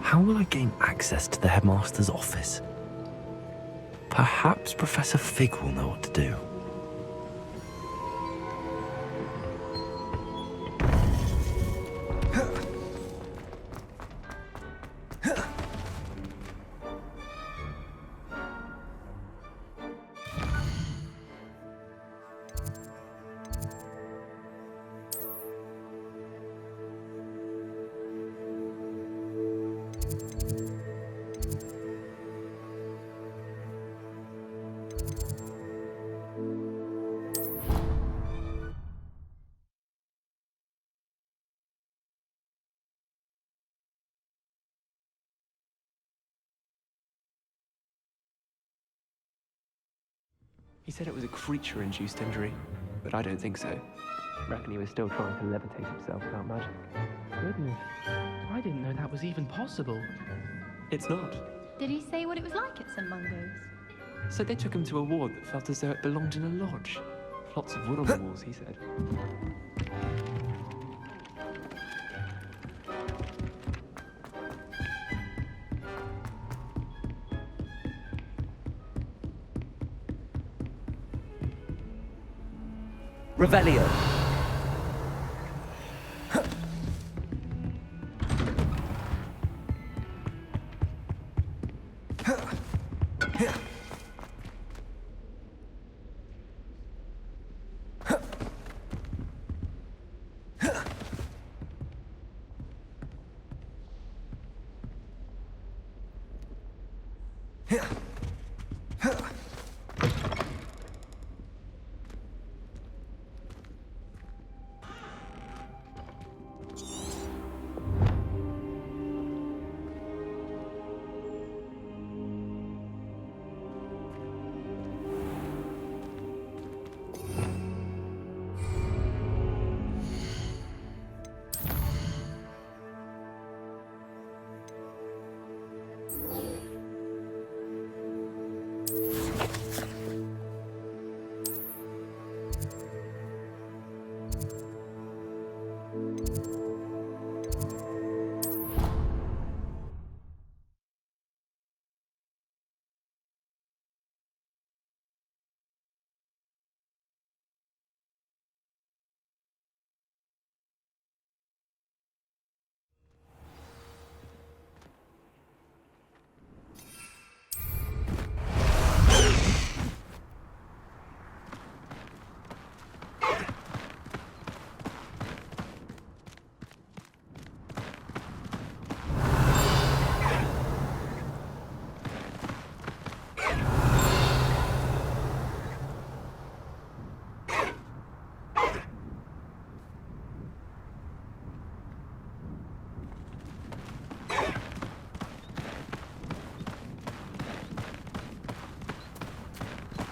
How will I gain access to the headmaster's office? Perhaps Professor Fig will know what to do. He said it was a creature-induced injury, but I don't think so. Reckon he was still trying to levitate himself without magic. Goodness, I didn't know that was even possible. It's not. Did he say what it was like at St. Mungo's? So they took him to a ward that felt as though it belonged in a lodge. Lots of wood on the walls, he said. Revelio.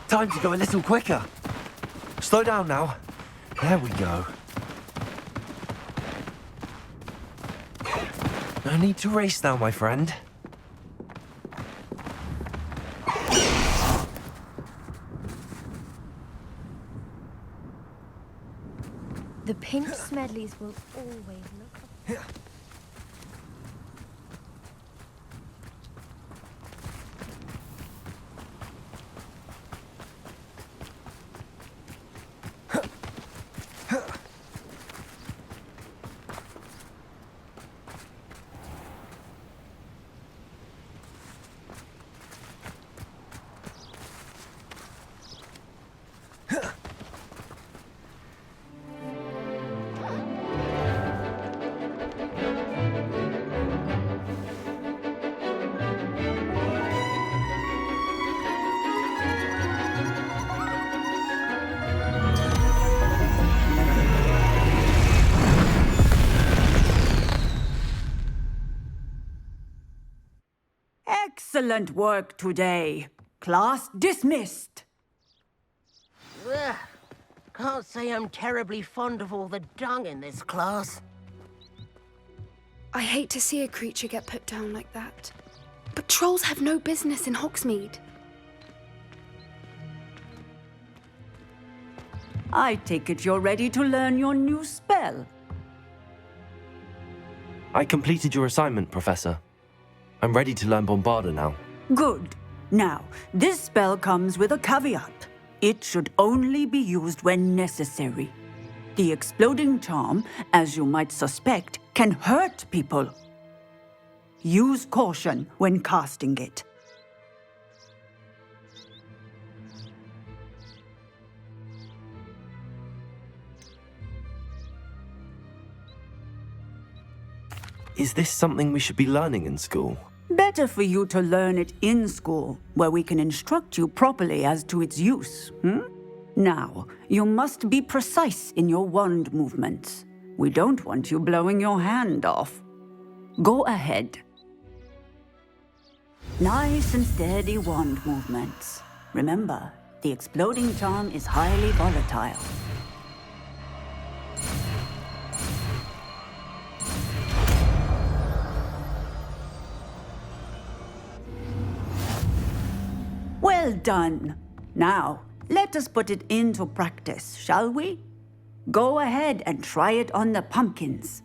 Time to go a little quicker. Slow down now. There we go. No need to race now, my friend. The pink Smedleys will always look up. Excellent work today. Class dismissed. Ugh. Can't say I'm terribly fond of all the dung in this class. I hate to see a creature get put down like that. But trolls have no business in Hogsmeade. I take it you're ready to learn your new spell. I completed your assignment, Professor. I'm ready to learn Bombarda now. Good. Now, this spell comes with a caveat. It should only be used when necessary. The exploding charm, as you might suspect, can hurt people. Use caution when casting it. Is this something we should be learning in school? Better for you to learn it in school, where we can instruct you properly as to its use, Now, you must be precise in your wand movements. We don't want you blowing your hand off. Go ahead. Nice and steady wand movements. Remember, the exploding charm is highly volatile. Well done. Now, let us put it into practice, shall we? Go ahead and try it on the pumpkins.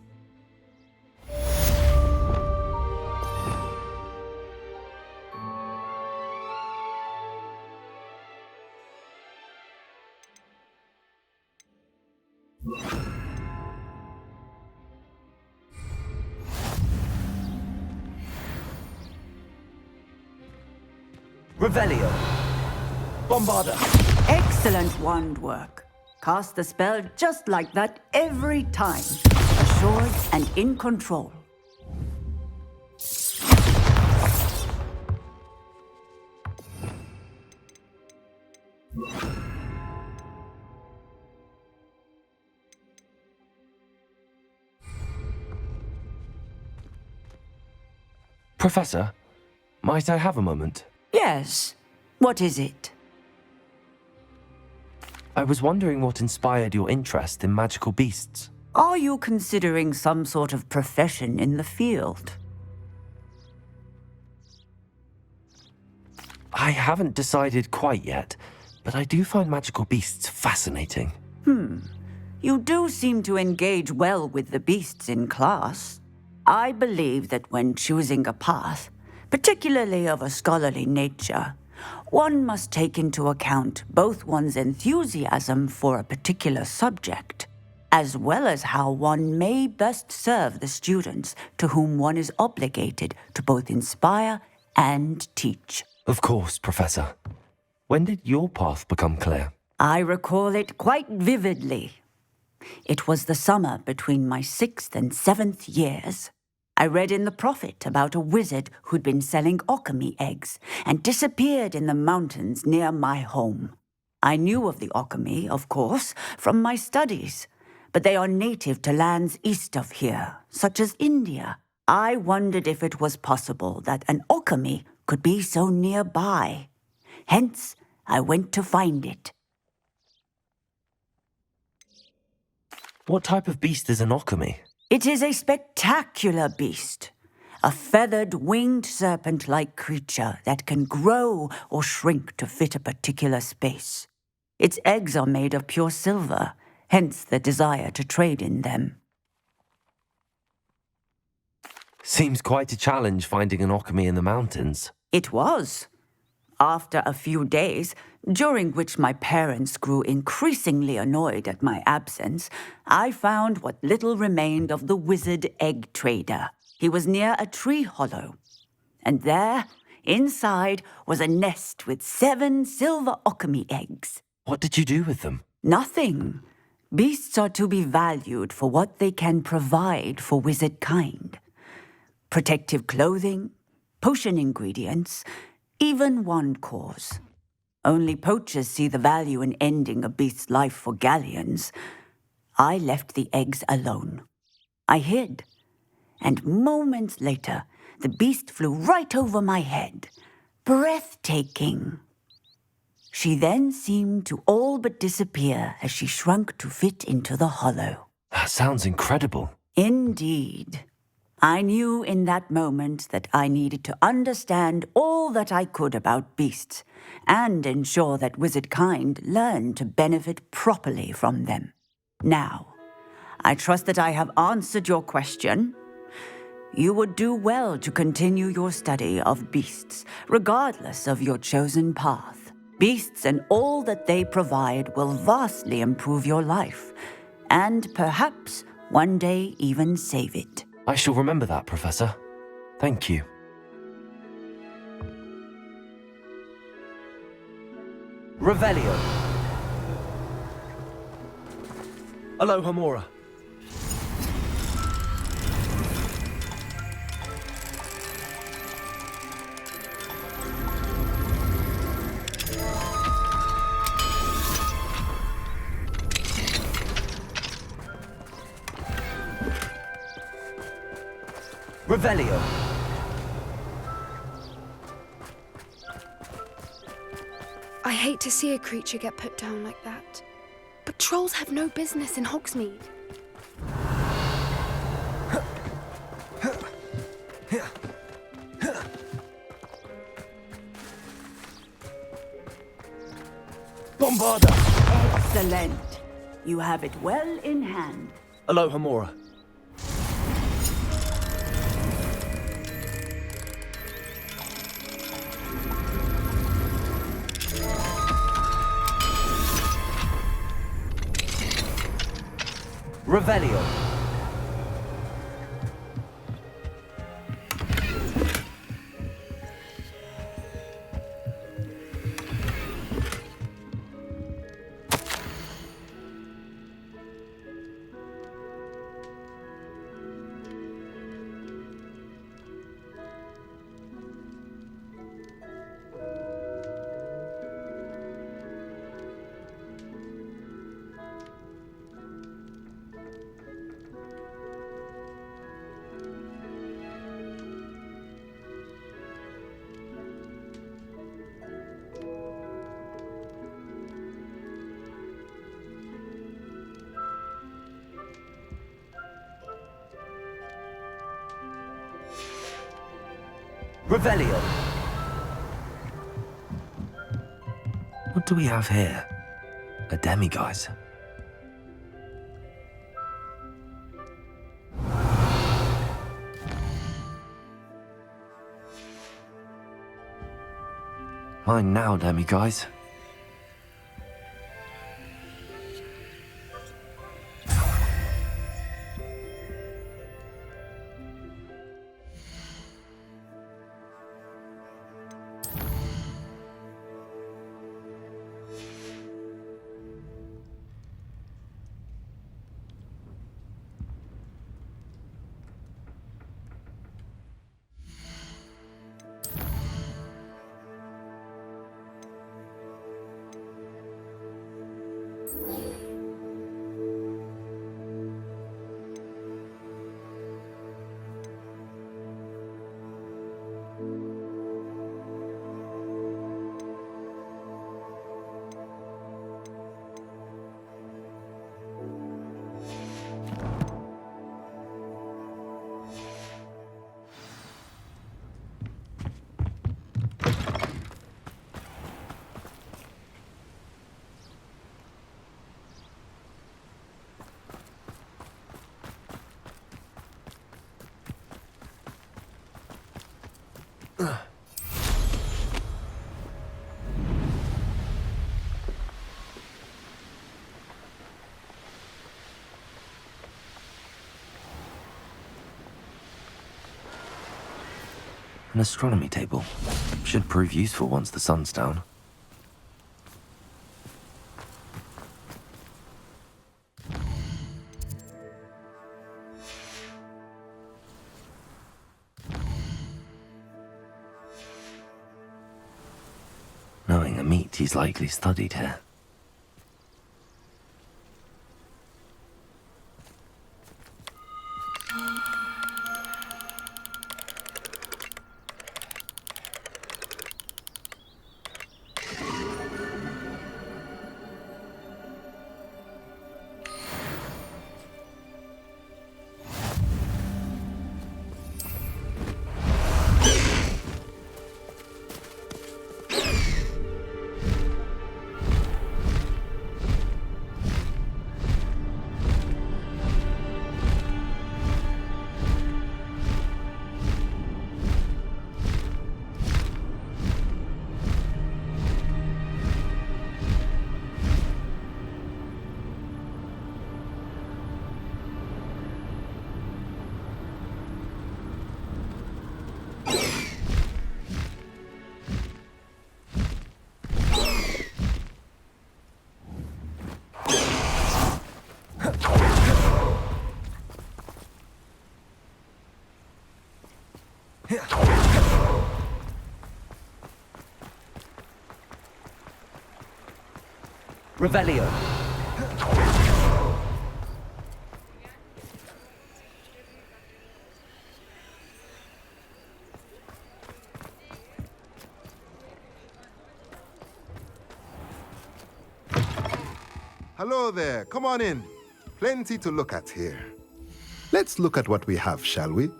Revelio. Bombarda. Excellent wand work. Cast the spell just like that every time. Assured and in control. Professor, might I have a moment? Yes. What is it? I was wondering what inspired your interest in magical beasts. Are you considering some sort of profession in the field? I haven't decided quite yet, but I do find magical beasts fascinating. You do seem to engage well with the beasts in class. I believe that when choosing a path, particularly of a scholarly nature, one must take into account both one's enthusiasm for a particular subject, as well as how one may best serve the students to whom one is obligated to both inspire and teach. Of course, Professor. When did your path become clear? I recall it quite vividly. It was the summer between my 6th and 7th years. I read in the Prophet about a wizard who'd been selling alchemy eggs and disappeared in the mountains near my home. I knew of the alchemy, of course, from my studies, but they are native to lands east of here, such as India. I wondered if it was possible that an alchemy could be so nearby. Hence, I went to find it. What type of beast is an alchemy? It is a spectacular beast, a feathered, winged serpent-like creature that can grow or shrink to fit a particular space. Its eggs are made of pure silver, hence the desire to trade in them. Seems quite a challenge finding an alchemy in the mountains. It was. After a few days, during which my parents grew increasingly annoyed at my absence, I found what little remained of the wizard egg trader. He was near a tree hollow. And there, inside, was a nest with 7 silver alchemy eggs. What did you do with them? Nothing. Beasts are to be valued for what they can provide for wizard kind. Protective clothing, potion ingredients, even wand cores. Only poachers see the value in ending a beast's life for galleons. I left the eggs alone. I hid, and moments later, the beast flew right over my head. Breathtaking. She then seemed to all but disappear as she shrunk to fit into the hollow. That sounds incredible. Indeed. I knew in that moment that I needed to understand all that I could about beasts and ensure that wizard kind learned to benefit properly from them. Now, I trust that I have answered your question. you would do well to continue your study of beasts, regardless of your chosen path. Beasts and all that they provide will vastly improve your life, and perhaps one day even save it. I shall remember that, Professor. Thank you. Revelio. Aloha Mora. Revelio. I hate to see a creature get put down like that. But trolls have no business in Hogsmeade. Bombarda. Excellent. You have it well in hand. Aloha Mora. Revelio. Revelio. What do we have here? A demiguise. Mine now, demiguise. An astronomy table. Should prove useful once the sun's down. Knowing a meat, he's likely studied here. Revelio. Hello there, come on in. Plenty to look at here. Let's look at what we have, shall we?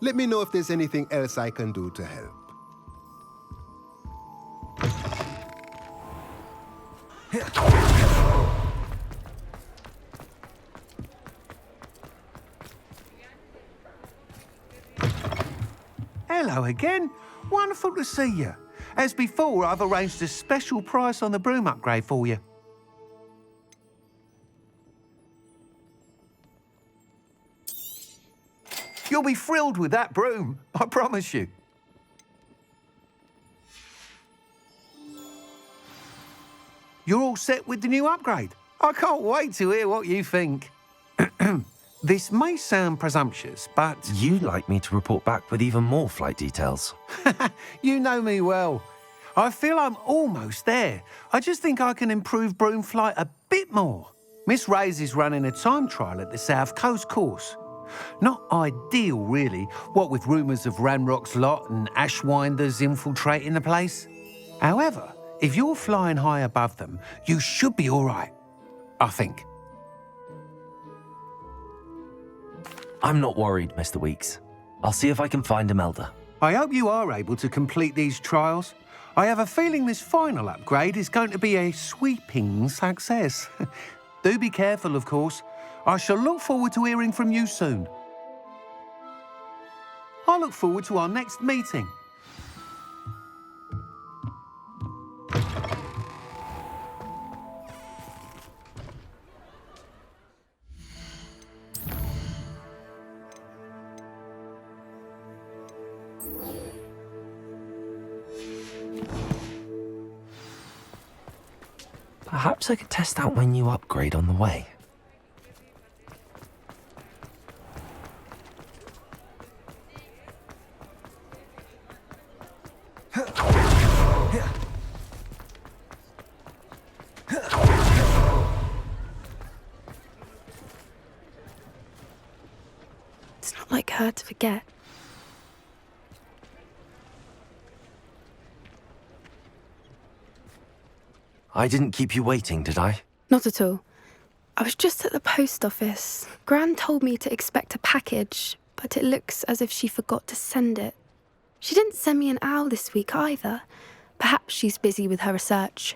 Let me know if there's anything else I can do to help. Hello again. Wonderful to see you. As before, I've arranged a special price on the broom upgrade for you. You'll be thrilled with that broom, I promise you. You're all set with the new upgrade. I can't wait to hear what you think. This may sound presumptuous, but... You'd like me to report back with even more flight details. You know me well. I feel I'm almost there. I just think I can improve broom flight a bit more. Miss Ray's is running a time trial at the South Coast course. Not ideal, really, what with rumours of Ranrock's lot and Ashwinders infiltrating the place. However, if you're flying high above them, you should be all right, I think. I'm not worried, Mr. Weeks. I'll see if I can find Imelda. I hope you are able to complete these trials. I have a feeling this final upgrade is going to be a sweeping success. Do be careful, of course. I shall look forward to hearing from you soon. I look forward to our next meeting. Perhaps I could test out my new upgrade on the way. It's not like her to forget. I didn't keep you waiting, did I? Not at all. I was just at the post office. Gran told me to expect a package, but it looks as if she forgot to send it. She didn't send me an owl this week either. Perhaps she's busy with her research.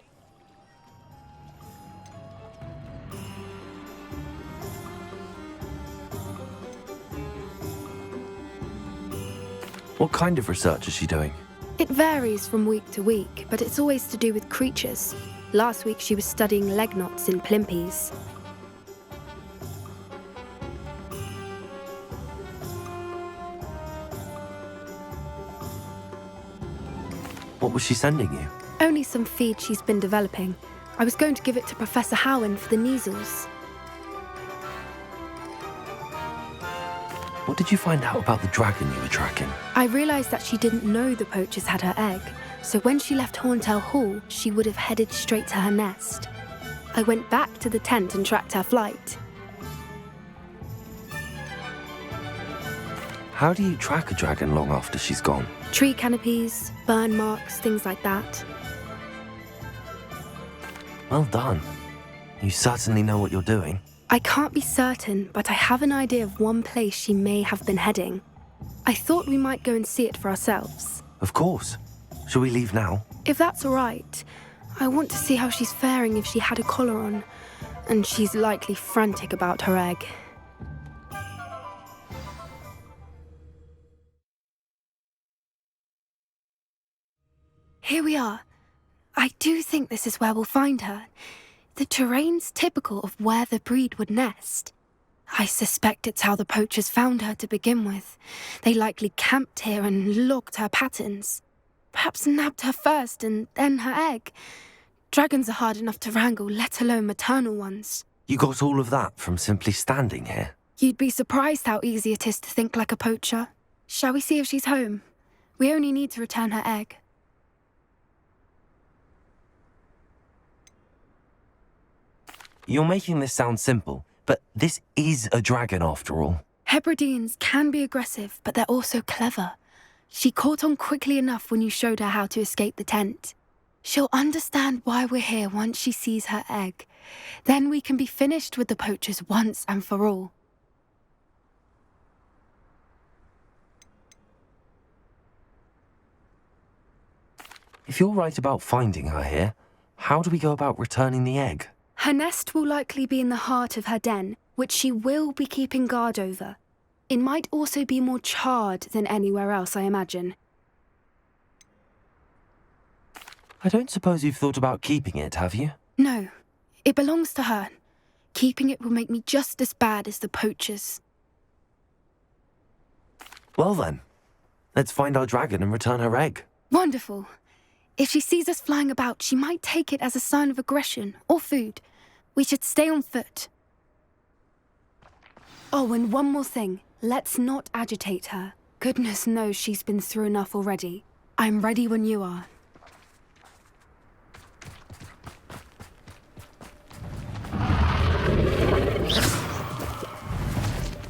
What kind of research is she doing? It varies from week to week, but it's always to do with creatures. Last week she was studying leg knots in plimpies. What was she sending you? Only some feed she's been developing. I was going to give it to Professor Howen for the measles. What did you find out about the dragon you were tracking? I realised that she didn't know the poachers had her egg, so when she left Horntail Hall, she would have headed straight to her nest. I went back to the tent and tracked her flight. How do you track a dragon long after she's gone? Tree canopies, burn marks, things like that. Well done. You certainly know what you're doing. I can't be certain, but I have an idea of one place she may have been heading. I thought we might go and see it for ourselves. Of course. Shall we leave now? If that's all right. I want to see how she's faring if she had a collar on. And she's likely frantic about her egg. Here we are. I do think this is where we'll find her. The terrain's typical of where the breed would nest. I suspect it's how the poachers found her to begin with. They likely camped here and logged her patterns. Perhaps nabbed her first and then her egg. Dragons are hard enough to wrangle, let alone maternal ones. You got all of that from simply standing here? You'd be surprised how easy it is to think like a poacher. Shall we see if she's home? We only need to return her egg. You're making this sound simple, but this is a dragon after all. Hebrideans can be aggressive, but they're also clever. She caught on quickly enough when you showed her how to escape the tent. She'll understand why we're here once she sees her egg. Then we can be finished with the poachers once and for all. If you're right about finding her here, how do we go about returning the egg? Her nest will likely be in the heart of her den, which she will be keeping guard over. It might also be more charred than anywhere else, I imagine. I don't suppose you've thought about keeping it, have you? No, it belongs to her. Keeping it will make me just as bad as the poachers. Well then, let's find our dragon and return her egg. Wonderful. If she sees us flying about, she might take it as a sign of aggression or food. We should stay on foot. Oh, and one more thing. Let's not agitate her. Goodness knows she's been through enough already. I'm ready when you are.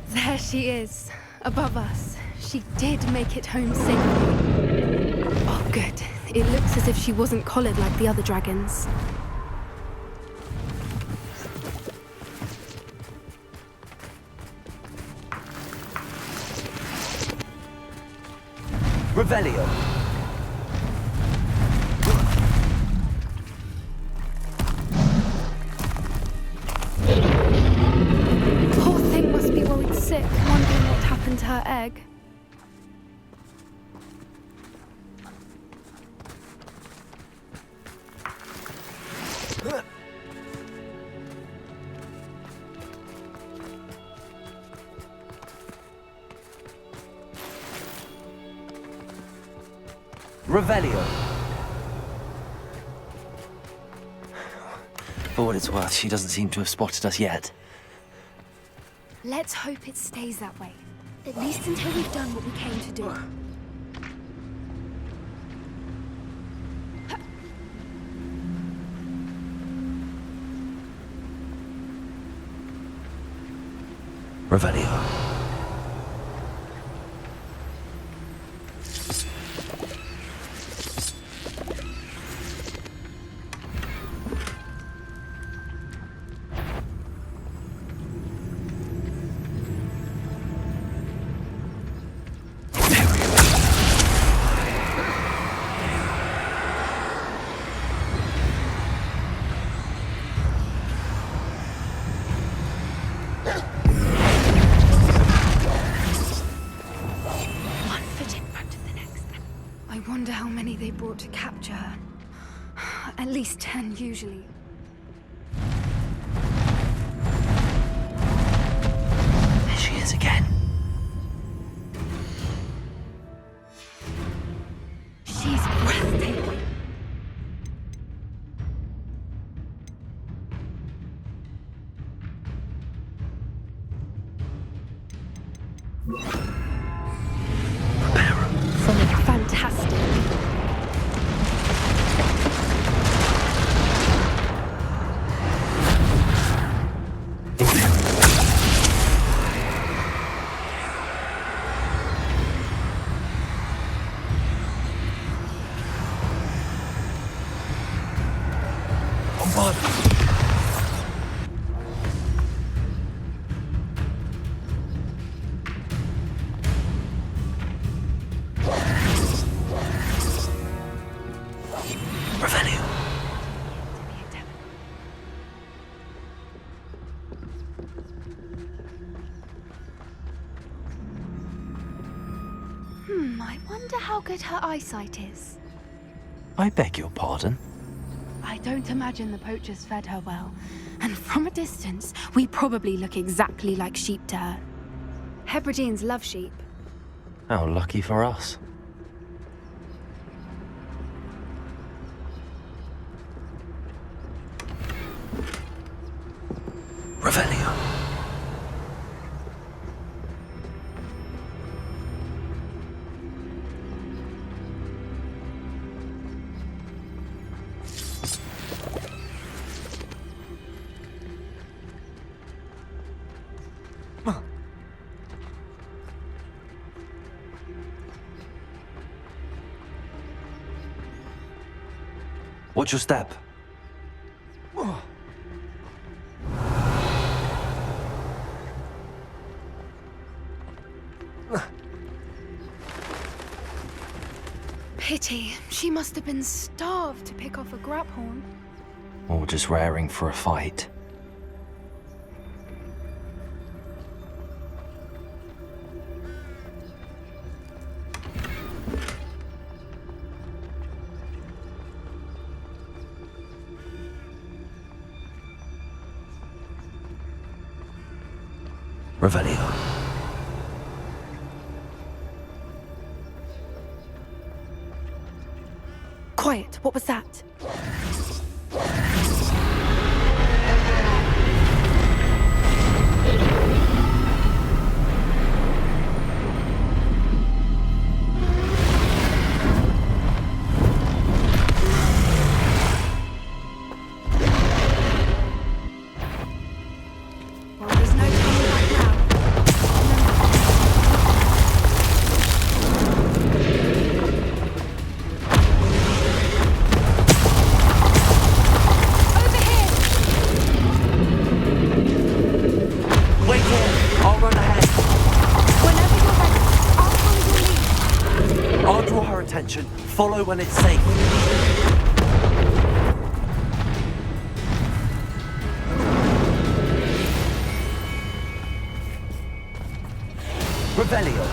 There she is, above us. She did make it home safely. Oh, good. It looks as if she wasn't collared like the other dragons. Revelio! Poor thing must be worried sick, wondering what happened to her egg. Revelio! For what it's worth, she doesn't seem to have spotted us yet. Let's hope it stays that way. At least until we've done what we came to do. Revelio. I wonder how many they brought to capture her. At least 10 usually. There she is again. She's breathtaking. Fantastic. I wonder how good her eyesight is. I beg your pardon? I don't imagine the poachers fed her well. And from a distance, we probably look exactly like sheep to her. Hebrideans love sheep. How lucky for us. Revelio. Watch your step. Pity. She must have been starved to pick off a grabhorn. Or just raring for a fight. Revelio. Quiet, what was that? Well, there's no turning back now. Over here! Wait here. I'll run ahead. Whenever you're ready, I'll follow your lead. I'll draw her attention. Follow when it's safe. Revelio.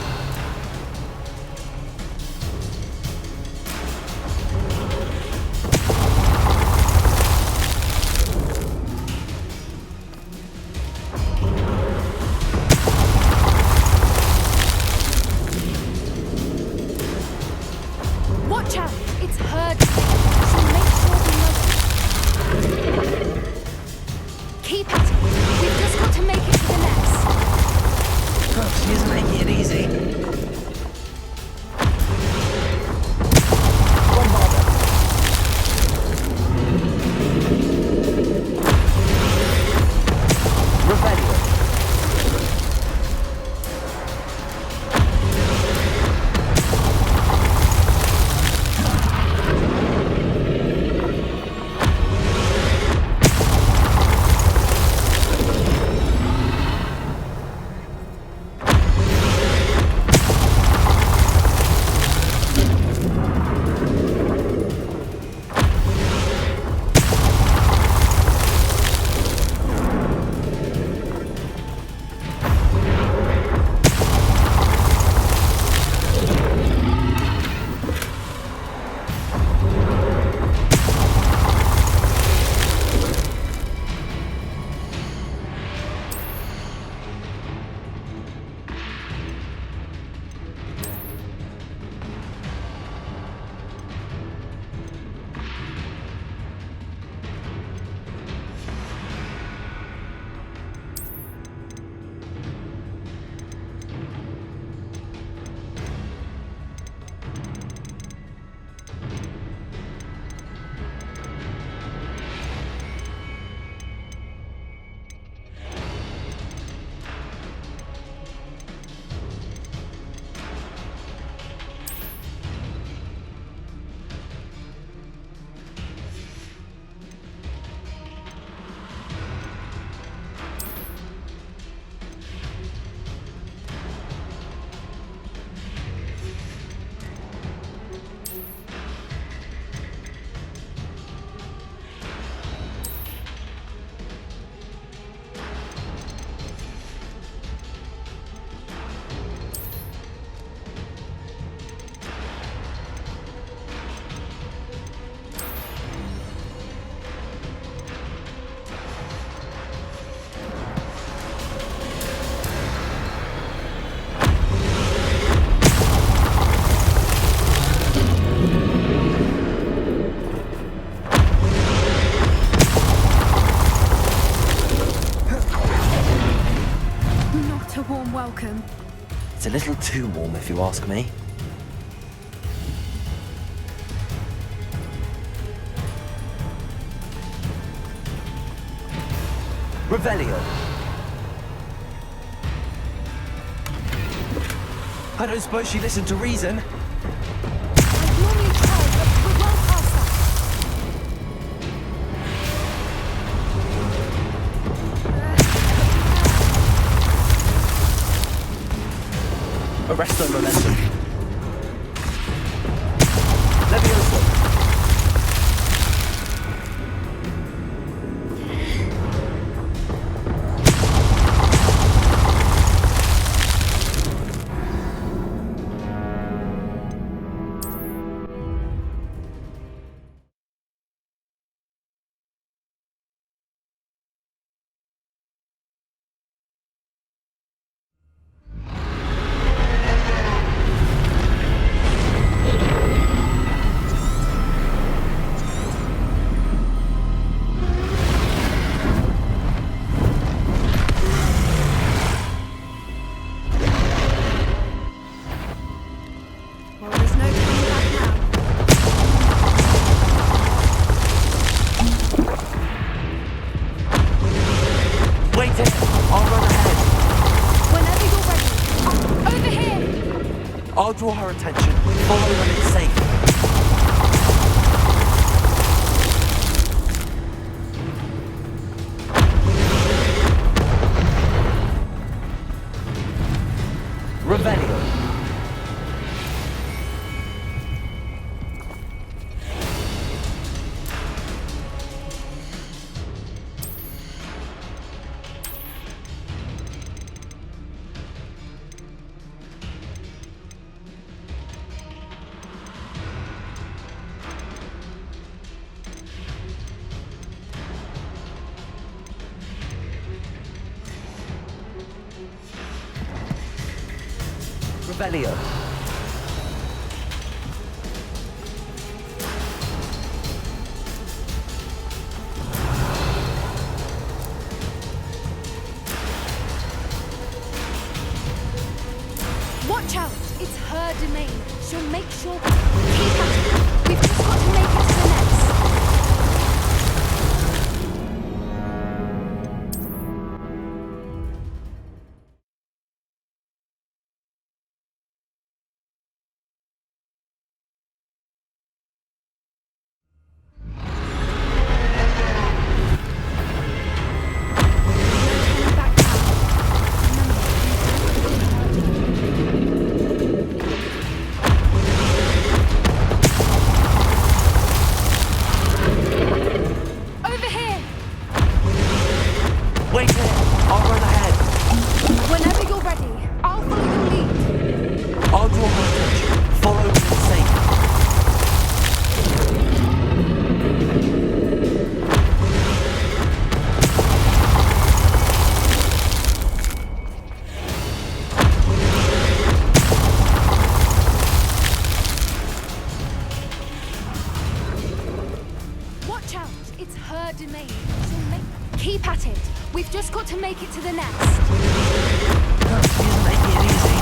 Watch out! It's herd, so make sure we know it. Keep at it. We've just got to make it to the nest. She isn't making it easy. Revelio. welcome. It's a little too warm if you ask me. Revelio. I don't suppose she listened to reason. I'd normally try, but we're well past that. Arresto momentum. Levioso. Well, there's no turning back now. Wait it. I'll run ahead. Whenever you're ready. Over here! I'll draw her attention. Follow when it's safe. Revelio. Revelio. Watch out! It's her domain. She'll make sure. Keep at it. We've just got to make it to the nest. Over here! Wait here. I'll run ahead. Whenever you're ready, I'll follow your lead. I'll draw her attention. Follow when it's safe. Watch out! It's her domain. She'll make. Keep at it. We've just got to make it to the nest. She isn't making it easy.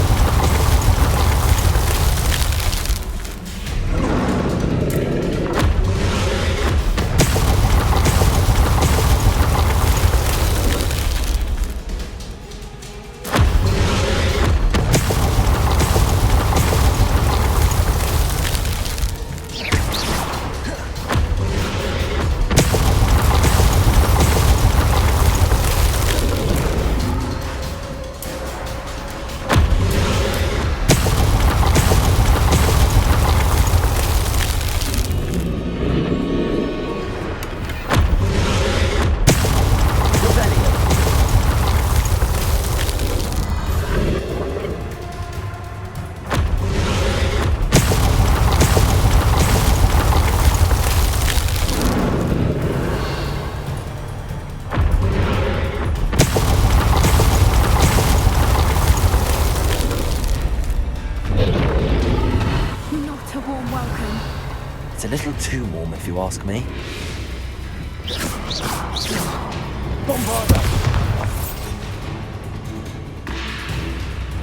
It's a little too warm if you ask me. Bombarda!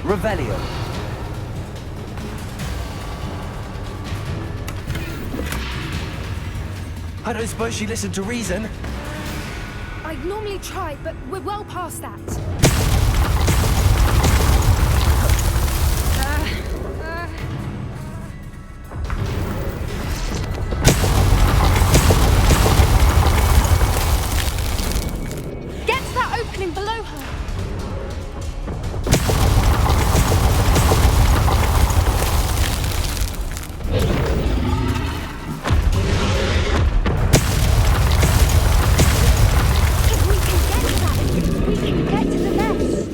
Revelio. I don't suppose she listened to reason. I'd normally try, but we're well past that. Get to that opening below her. If we can get to that, we can get to the nest.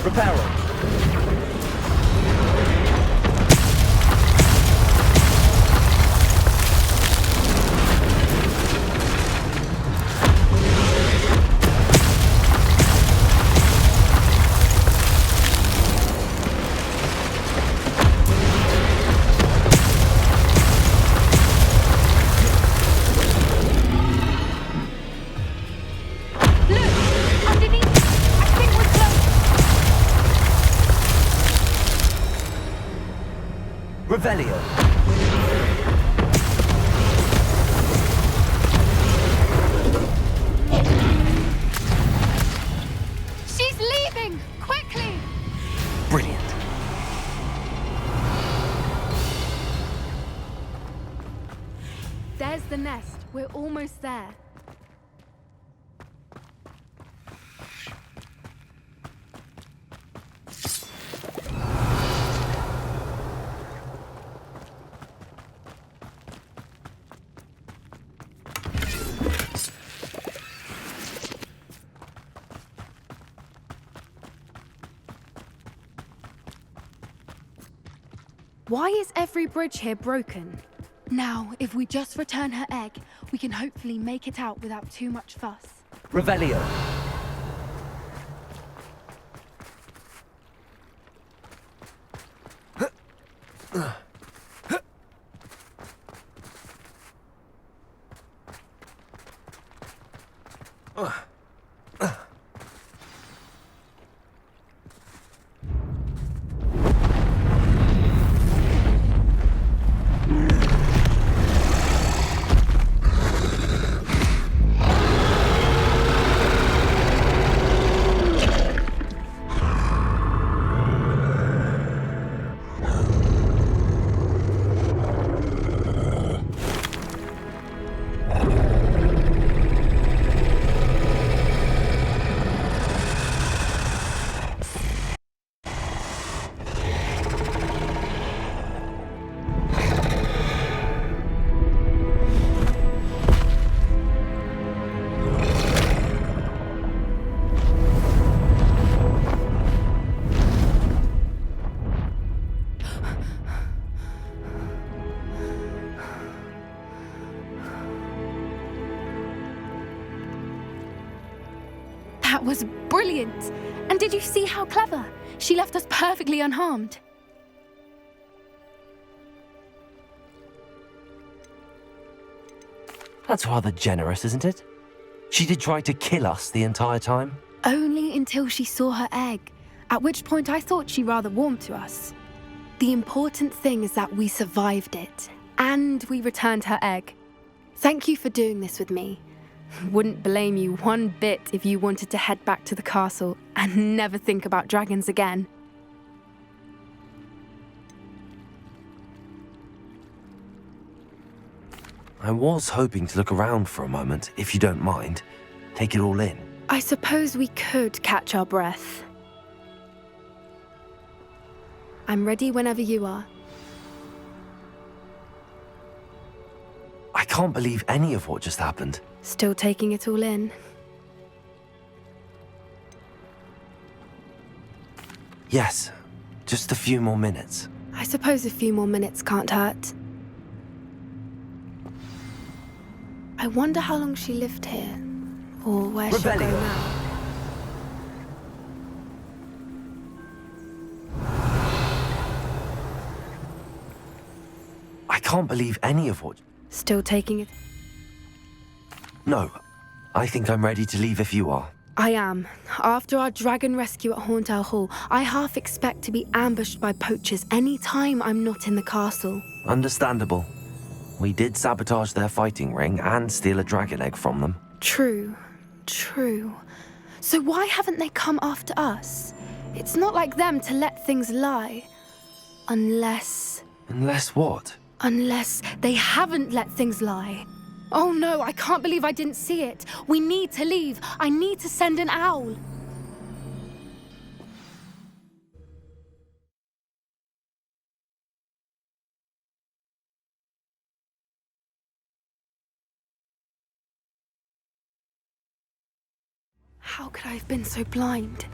Reparo. Look! Underneath! I think we're close! Revelio. She's leaving! Quickly! Brilliant. There's the nest. We're almost there. Why is every bridge here broken? Now, if we just return her egg, we can hopefully make it out without too much fuss. Revelio. That was brilliant! And did you see how clever? She left us perfectly unharmed. That's rather generous, isn't it? She did try to kill us the entire time. Only until she saw her egg, at which point I thought she rather warmed to us. The important thing is that we survived it, and we returned her egg. Thank you for doing this with me. Wouldn't blame you one bit if you wanted to head back to the castle and never think about dragons again. I was hoping to look around for a moment, if you don't mind. Take it all in. I suppose we could catch our breath. I'm ready whenever you are. I can't believe any of what just happened. Still taking it all in. Yes, just a few more minutes. I suppose a few more minutes can't hurt. I wonder how long she lived here, or where she'll go Rebellion. now. I can't believe any of what... Still taking it. No, I think I'm ready to leave if you are. I am. After our dragon rescue at Horndale Hall, I half expect to be ambushed by poachers any time I'm not in the castle. Understandable. We did sabotage their fighting ring and steal a dragon egg from them. True. So why haven't they come after us? It's not like them to let things lie. Unless What? Unless they haven't let things lie. Oh no, I can't believe I didn't see it. We need to leave. I need to send an owl. How could I have been so blind?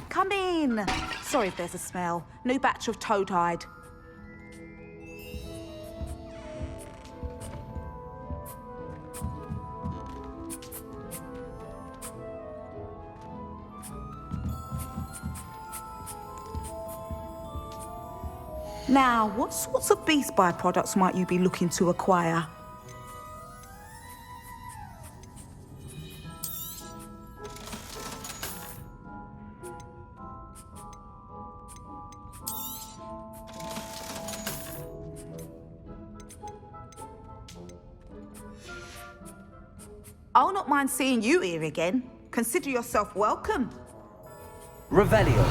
Come in. Sorry if there's a smell. New batch of toad-hide. Now, what sorts of beast byproducts might you be looking to acquire? I'll not mind seeing you here again. Consider yourself welcome. Revelio.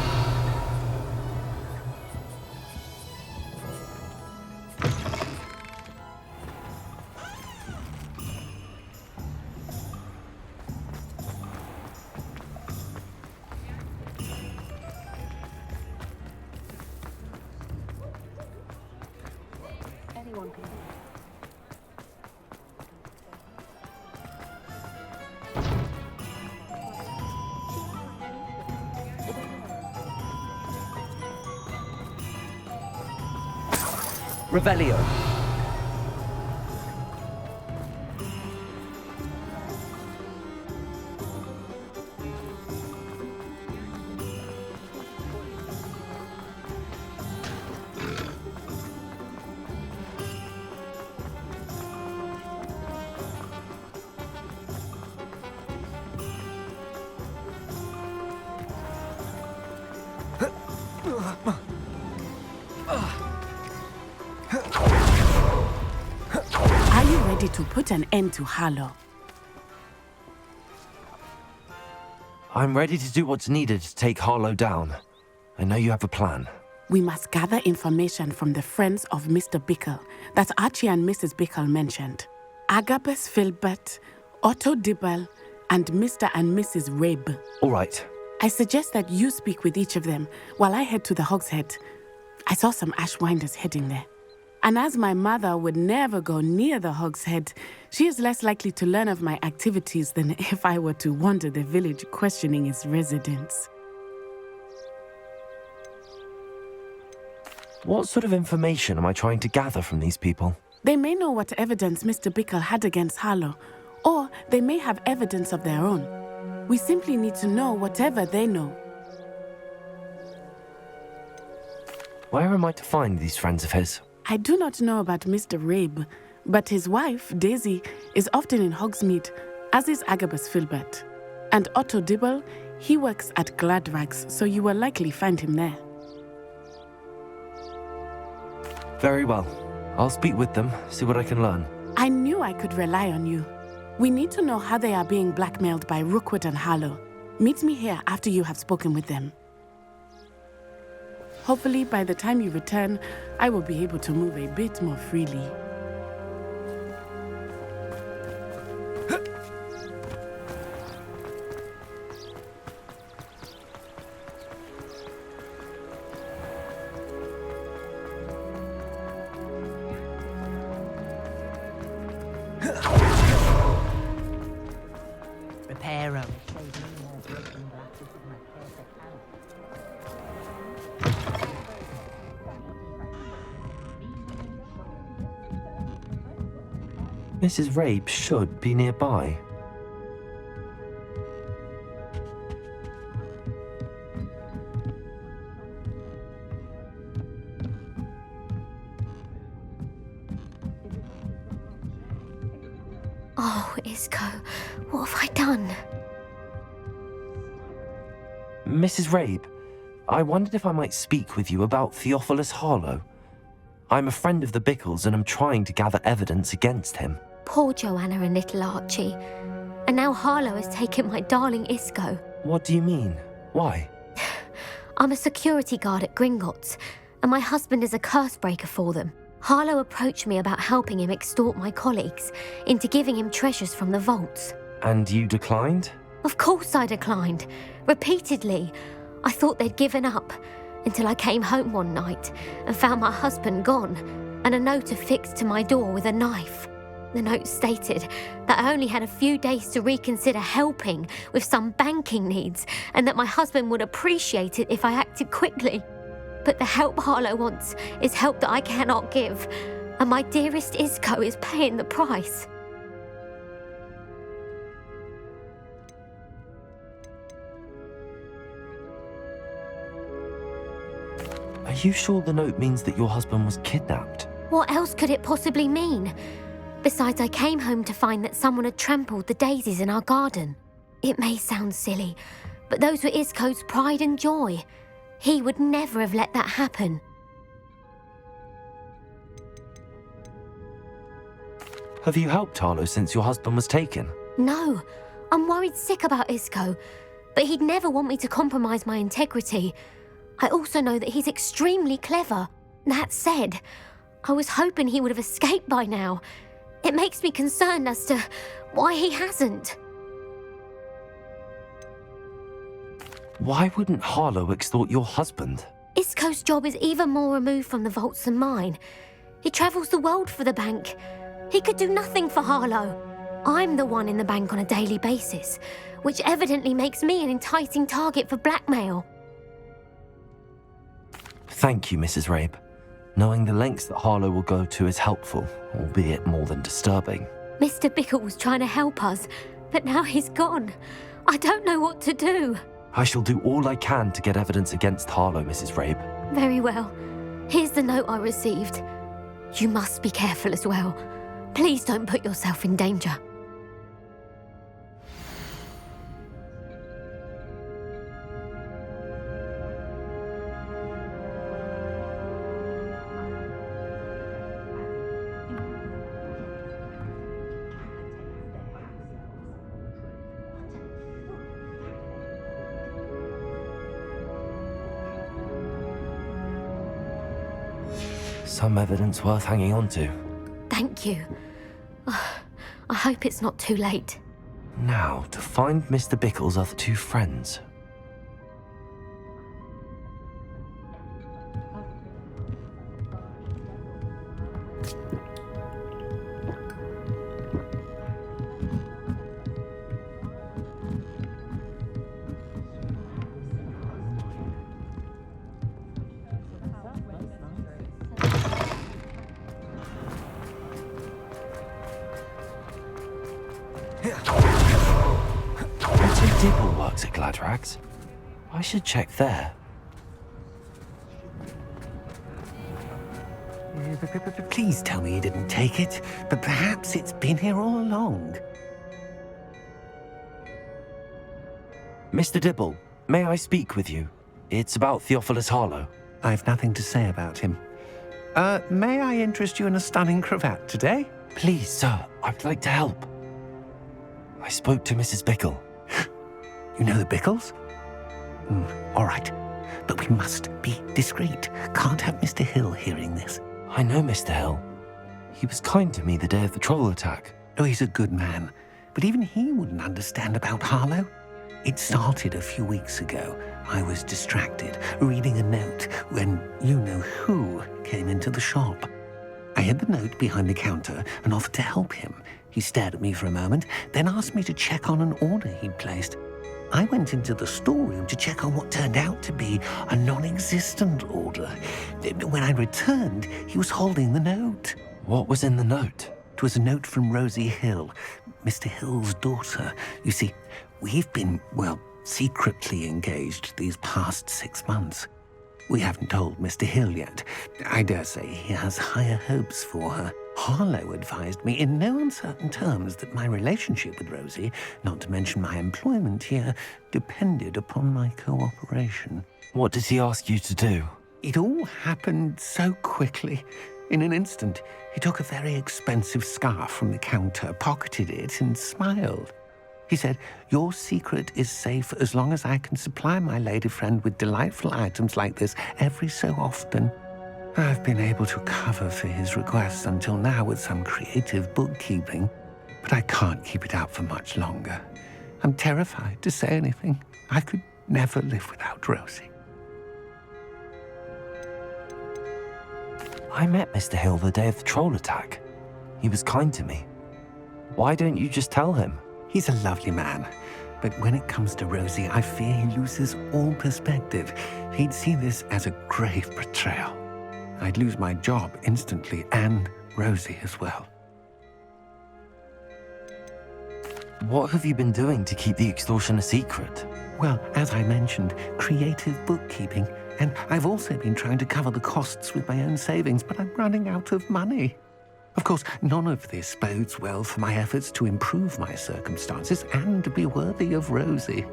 Anyone can. Revelio. Are you ready to put an end to Harlow? I'm ready to do what's needed to take Harlow down. I know you have a plan. We must gather information from the friends of Mr. Bickle that Archie and Mrs. Bickle mentioned. Agabus Filbert, Otto Dibble, and Mr. and Mrs. Rabe. All right. I suggest that you speak with each of them while I head to the Hogshead. I saw some Ashwinders heading there. And as my mother would never go near the Hogshead, she is less likely to learn of my activities than if I were to wander the village questioning its residents. What sort of information am I trying to gather from these people? They may know what evidence Mr. Bickle had against Harlow, or they may have evidence of their own. We simply need to know whatever they know. Where am I to find these friends of his? I do not know about Mr. Rabe, but his wife, Daisy, is often in Hogsmeade, as is Agabus Filbert. And Otto Dibble, he works at Gladrags, so you will likely find him there. Very well. I'll speak with them, see what I can learn. I knew I could rely on you. We need to know how they are being blackmailed by Rookwood and Harlow. Meet me here after you have spoken with them. Hopefully, by the time you return, I will be able to move a bit more freely. Reparo. Mrs. Rabe should be nearby. Oh, Isco, what have I done? Mrs. Rabe, I wondered if I might speak with you about Theophilus Harlow. I'm a friend of the Bickles and I'm trying to gather evidence against him. Poor Joanna and little Archie. And now Harlow has taken my darling Isco. What do you mean? Why? I'm a security guard at Gringotts, and my husband is a curse breaker for them. Harlow approached me about helping him extort my colleagues into giving him treasures from the vaults. And you declined? Of course I declined. Repeatedly. I thought they'd given up, until I came home one night and found my husband gone, and a note affixed to my door with a knife. The note stated that I only had a few days to reconsider helping with some banking needs, and that my husband would appreciate it if I acted quickly. But the help Harlow wants is help that I cannot give, and my dearest Isco is paying the price. Are you sure the note means that your husband was kidnapped? What else could it possibly mean? Besides, I came home to find that someone had trampled the daisies in our garden. It may sound silly, but those were Isco's pride and joy. He would never have let that happen. Have you helped Harlow since your husband was taken? No, I'm worried sick about Isco, but he'd never want me to compromise my integrity. I also know that he's extremely clever. That said, I was hoping he would have escaped by now. It makes me concerned as to why he hasn't. Why wouldn't Harlow extort your husband? Isco's job is even more removed from the vaults than mine. He travels the world for the bank. He could do nothing for Harlow. I'm the one in the bank on a daily basis, which evidently makes me an enticing target for blackmail. Thank you, Mrs. Rabe. Knowing the lengths that Harlow will go to is helpful, albeit more than disturbing. Mr. Bickle was trying to help us, but now he's gone. I don't know what to do. I shall do all I can to get evidence against Harlow, Mrs. Rabe. Very well. Here's the note I received. You must be careful as well. Please don't put yourself in danger. Some evidence worth hanging on to. Thank you. I hope it's not too late. Now, to find Mr. Bickle's other two friends. Dibble works at Gladrags. I should check there. Please tell me you didn't take it, but perhaps it's been here all along. Mr. Dibble, may I speak with you? It's about Theophilus Harlow. I've nothing to say about him. May I interest you in a stunning cravat today? Please, sir, I'd like to help. I spoke to Mrs. Bickle. You know the Bickles? All right, but we must be discreet. Can't have Mr. Hill hearing this. I know Mr. Hill. He was kind to me the day of the troll attack. Oh, he's a good man, but even he wouldn't understand about Harlow. It started a few weeks ago. I was distracted, reading a note, when you-know-who came into the shop. I hid the note behind the counter and offered to help him. He stared at me for a moment, then asked me to check on an order he'd placed. I went into the storeroom to check on what turned out to be a non-existent order. When I returned, he was holding the note. What was in the note? It was a note from Rosie Hill, Mr. Hill's daughter. You see, we've been, well, secretly engaged these past 6 months. We haven't told Mr. Hill yet. I dare say he has higher hopes for her. Harlow advised me in no uncertain terms that my relationship with Rosie, not to mention my employment here, depended upon my cooperation. What did he ask you to do? It all happened so quickly. In an instant, he took a very expensive scarf from the counter, pocketed it, and smiled. He said, "Your secret is safe as long as I can supply my lady friend with delightful items like this every so often." I've been able to cover for his requests until now with some creative bookkeeping, but I can't keep it up for much longer. I'm terrified to say anything. I could never live without Rosie. I met Mr. Hill the day of the troll attack. He was kind to me. Why don't you just tell him? He's a lovely man, but when it comes to Rosie, I fear he loses all perspective. He'd see this as a grave betrayal. I'd lose my job instantly, and Rosie as well. What have you been doing to keep the extortion a secret? Well, as I mentioned, creative bookkeeping, and I've also been trying to cover the costs with my own savings, but I'm running out of money. Of course, none of this bodes well for my efforts to improve my circumstances and to be worthy of Rosie.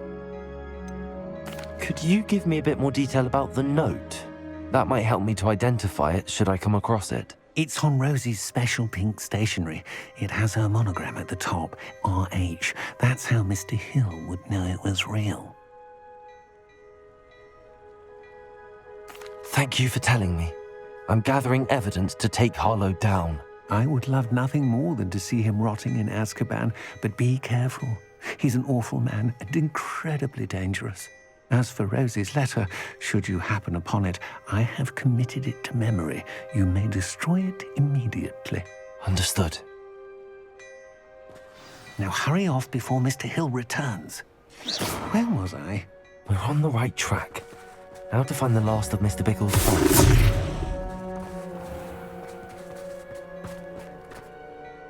Could you give me a bit more detail about the note? That might help me to identify it should I come across it. It's on Rosie's special pink stationery. It has her monogram at the top, RH. That's how Mr. Hill would know it was real. Thank you for telling me. I'm gathering evidence to take Harlow down. I would love nothing more than to see him rotting in Azkaban, but be careful. He's an awful man and incredibly dangerous. As for Rosie's letter, should you happen upon it, I have committed it to memory. You may destroy it immediately. Understood. Now hurry off before Mr. Hill returns. Where was I? We're on the right track. Now to find the last of Mr. Bickle's files.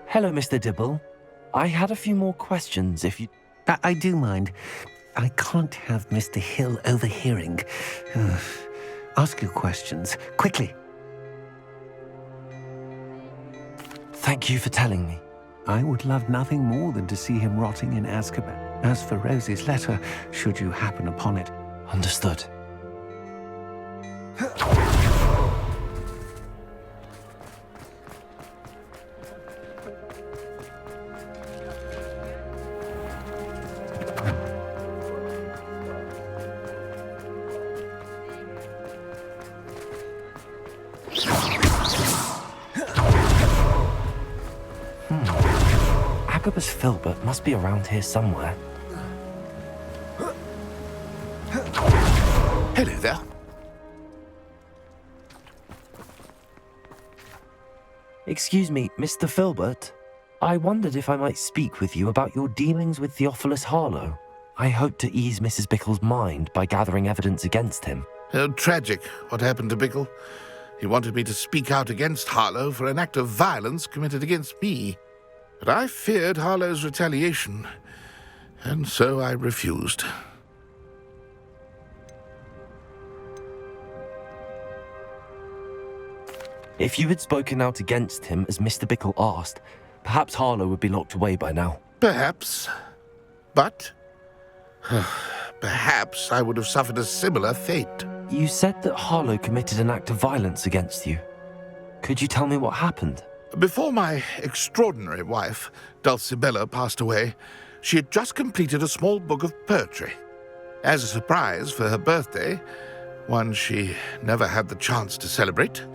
Hello, Mr. Dibble. I had a few more questions if you... I do mind. I can't have Mr. Hill overhearing. Ask your questions, quickly. Thank you for telling me. I would love nothing more than to see him rotting in Azkaban. As for Rosie's letter, should you happen upon it. Understood. Agabus Filbert must be around here somewhere. Hello there. Excuse me, Mr. Filbert. I wondered if I might speak with you about your dealings with Theophilus Harlow. I hope to ease Mrs. Bickle's mind by gathering evidence against him. Oh, tragic what happened to Bickle. He wanted me to speak out against Harlow for an act of violence committed against me. But I feared Harlow's retaliation. And so I refused. If you had spoken out against him, as Mr. Bickle asked, perhaps Harlow would be locked away by now. Perhaps. But perhaps I would have suffered a similar fate. You said that Harlow committed an act of violence against you. Could you tell me what happened? Before my extraordinary wife, Dulcibella, passed away, she had just completed a small book of poetry. As a surprise for her birthday, one she never had the chance to celebrate,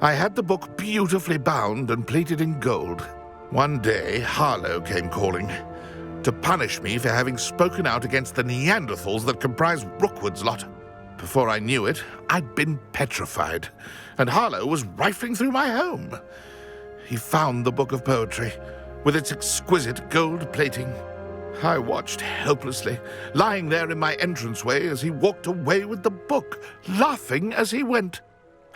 I had the book beautifully bound and plated in gold. One day, Harlow came calling to punish me for having spoken out against the Neanderthals that comprise Rookwood's lot. Before I knew it, I'd been petrified, and Harlow was rifling through my home. He found the book of poetry, with its exquisite gold plating. I watched helplessly, lying there in my entranceway as he walked away with the book, laughing as he went.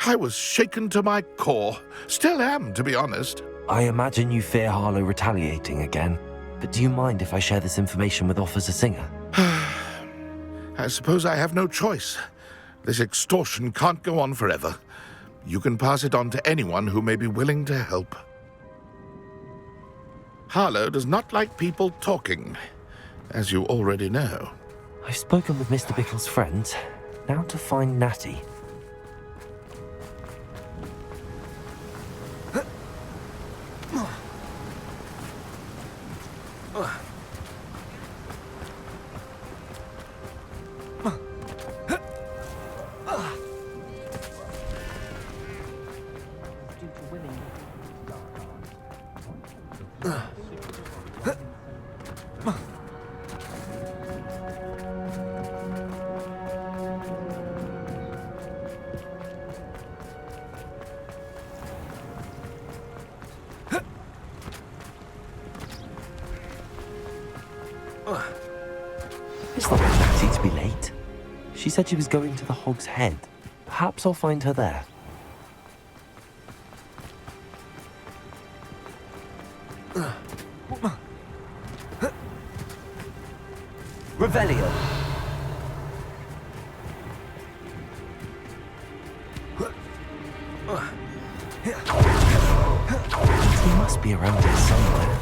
I was shaken to my core. Still am, to be honest. I imagine you fear Harlow retaliating again, but do you mind if I share this information with Officer Singer? I suppose I have no choice. This extortion can't go on forever. You can pass it on to anyone who may be willing to help. Harlow does not like people talking, as you already know. I've spoken with Mr. Bickle's friends. Now to find Natty. It's not Natty to be late. She said she was going to the Hog's Head. Perhaps I'll find her there. Revelio. He must be around here somewhere.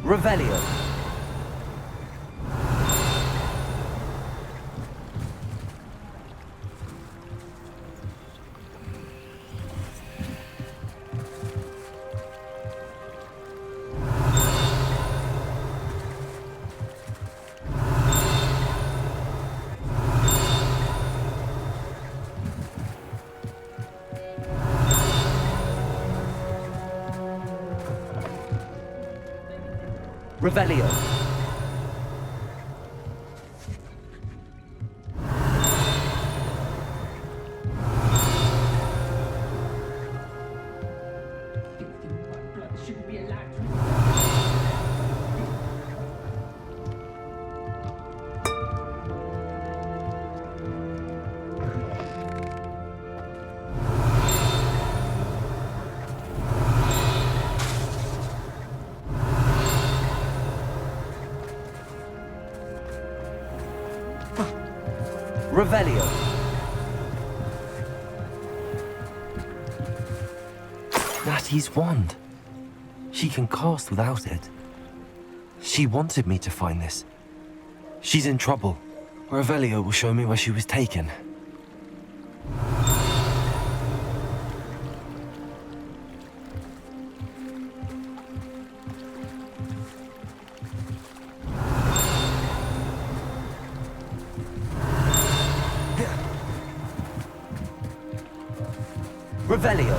Revelio. Revelio. Revelio. Natty's wand. She can cast without it. She wanted me to find this. She's in trouble. Revelio will show me where she was taken. Revelio.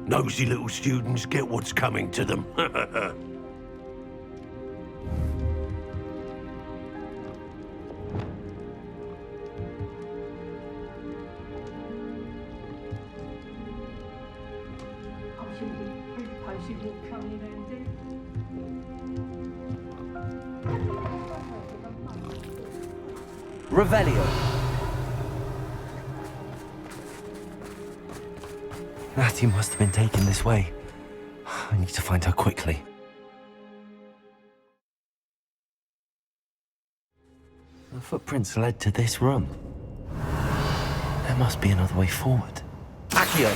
Nosy little students get what's coming to them. Revelio. Natty must have been taken this way. I need to find her quickly. The footprints led to this room. There must be another way forward. Accio!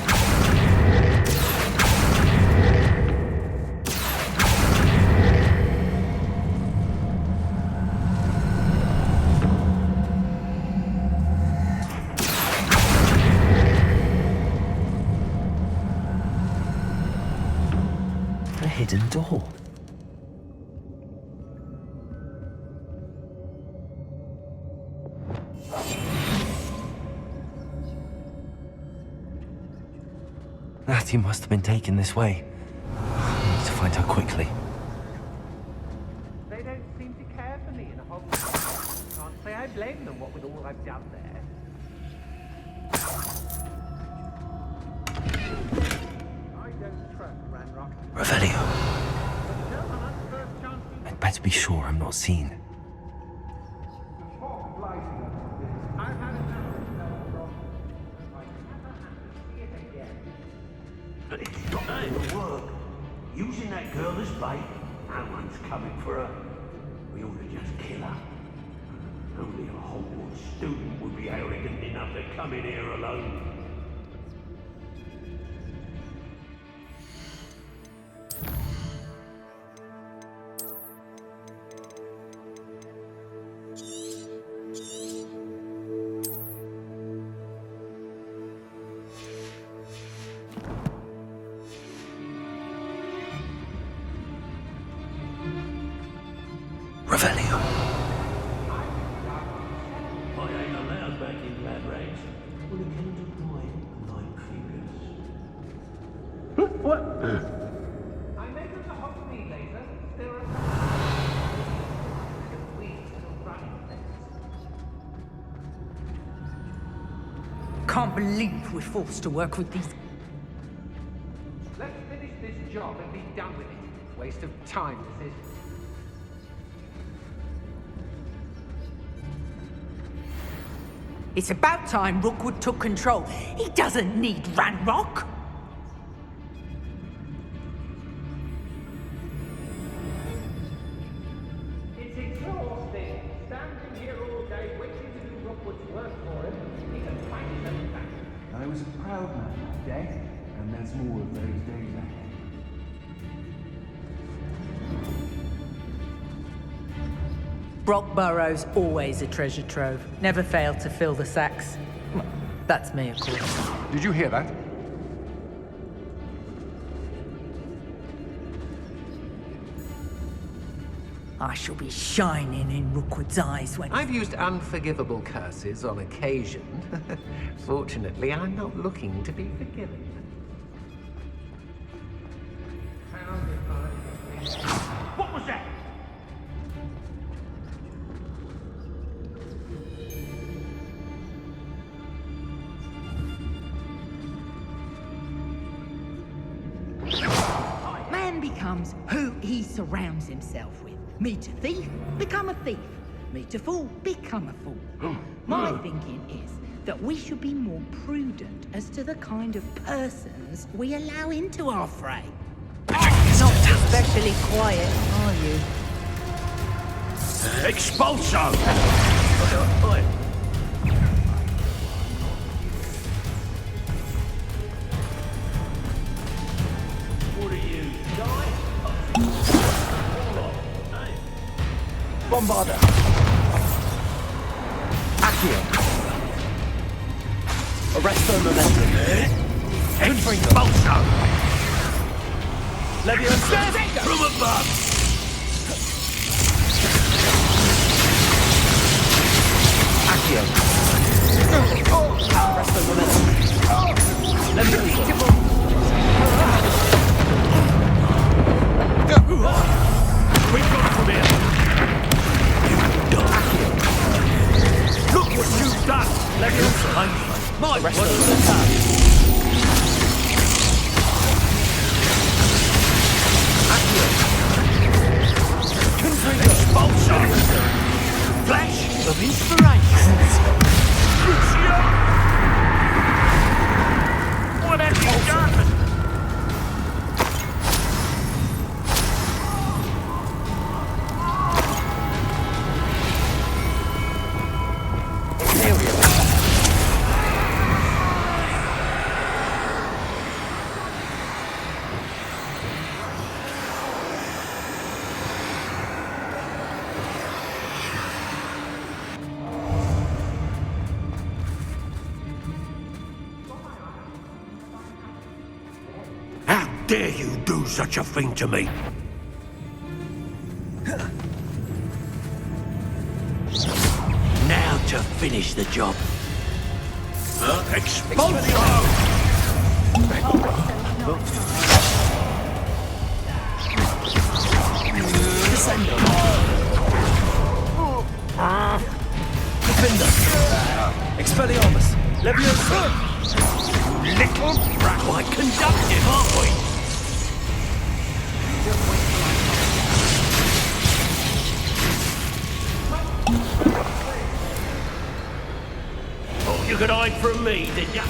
A hidden door. Natty must have been taken this way. I need to find her quickly. They don't seem to care for me in a whole... Can't say I blame them, what with all I've done there. I don't trust Ranrock. Revelio. I'd better be sure I'm not seen. But it's not gonna work. Using that girl as bait, no one's coming for her. We ought to just kill her. Only a Hogwarts student would be arrogant enough to come in here alone. Revelio. I ain't allowed back in Glad Rags. With a kind of light fingers. What? I make them to hop me later. There are Can't believe we're forced to work with these. Let's finish this job and be done with it. Waste of time, this is. It's about time Rookwood took control. He doesn't need Ranrock. It's exhausting. Standing here all day waiting to do Rookwood's work for him. He can find his own back. I was a proud man that day, and there's more of those days ahead. Brock Burrow's always a treasure trove. Never failed to fill the sacks. Well, that's me, of course. Did you hear that? I shall be shining in Rookwood's eyes when... I've used unforgivable curses on occasion. Fortunately, I'm not looking to be forgiven. What was that? Man becomes who he surrounds himself with. Meet a thief, become a thief. Meet a fool, become a fool. My thinking is that we should be more prudent as to the kind of persons we allow into our fray. Not especially quiet, are you? Expulso! What are you, guy? Bombarda. Accio. Arresto momentum. Expulso! Leviosa. From above! Accio. Arresto momentum. Leviosa. of inspirations. What have you done? How dare you do such a thing to me? Now to finish the job. Expelliarmus! Leviosa! Little brat, quite conductive, aren't we? Thought you could hide from me, did ya?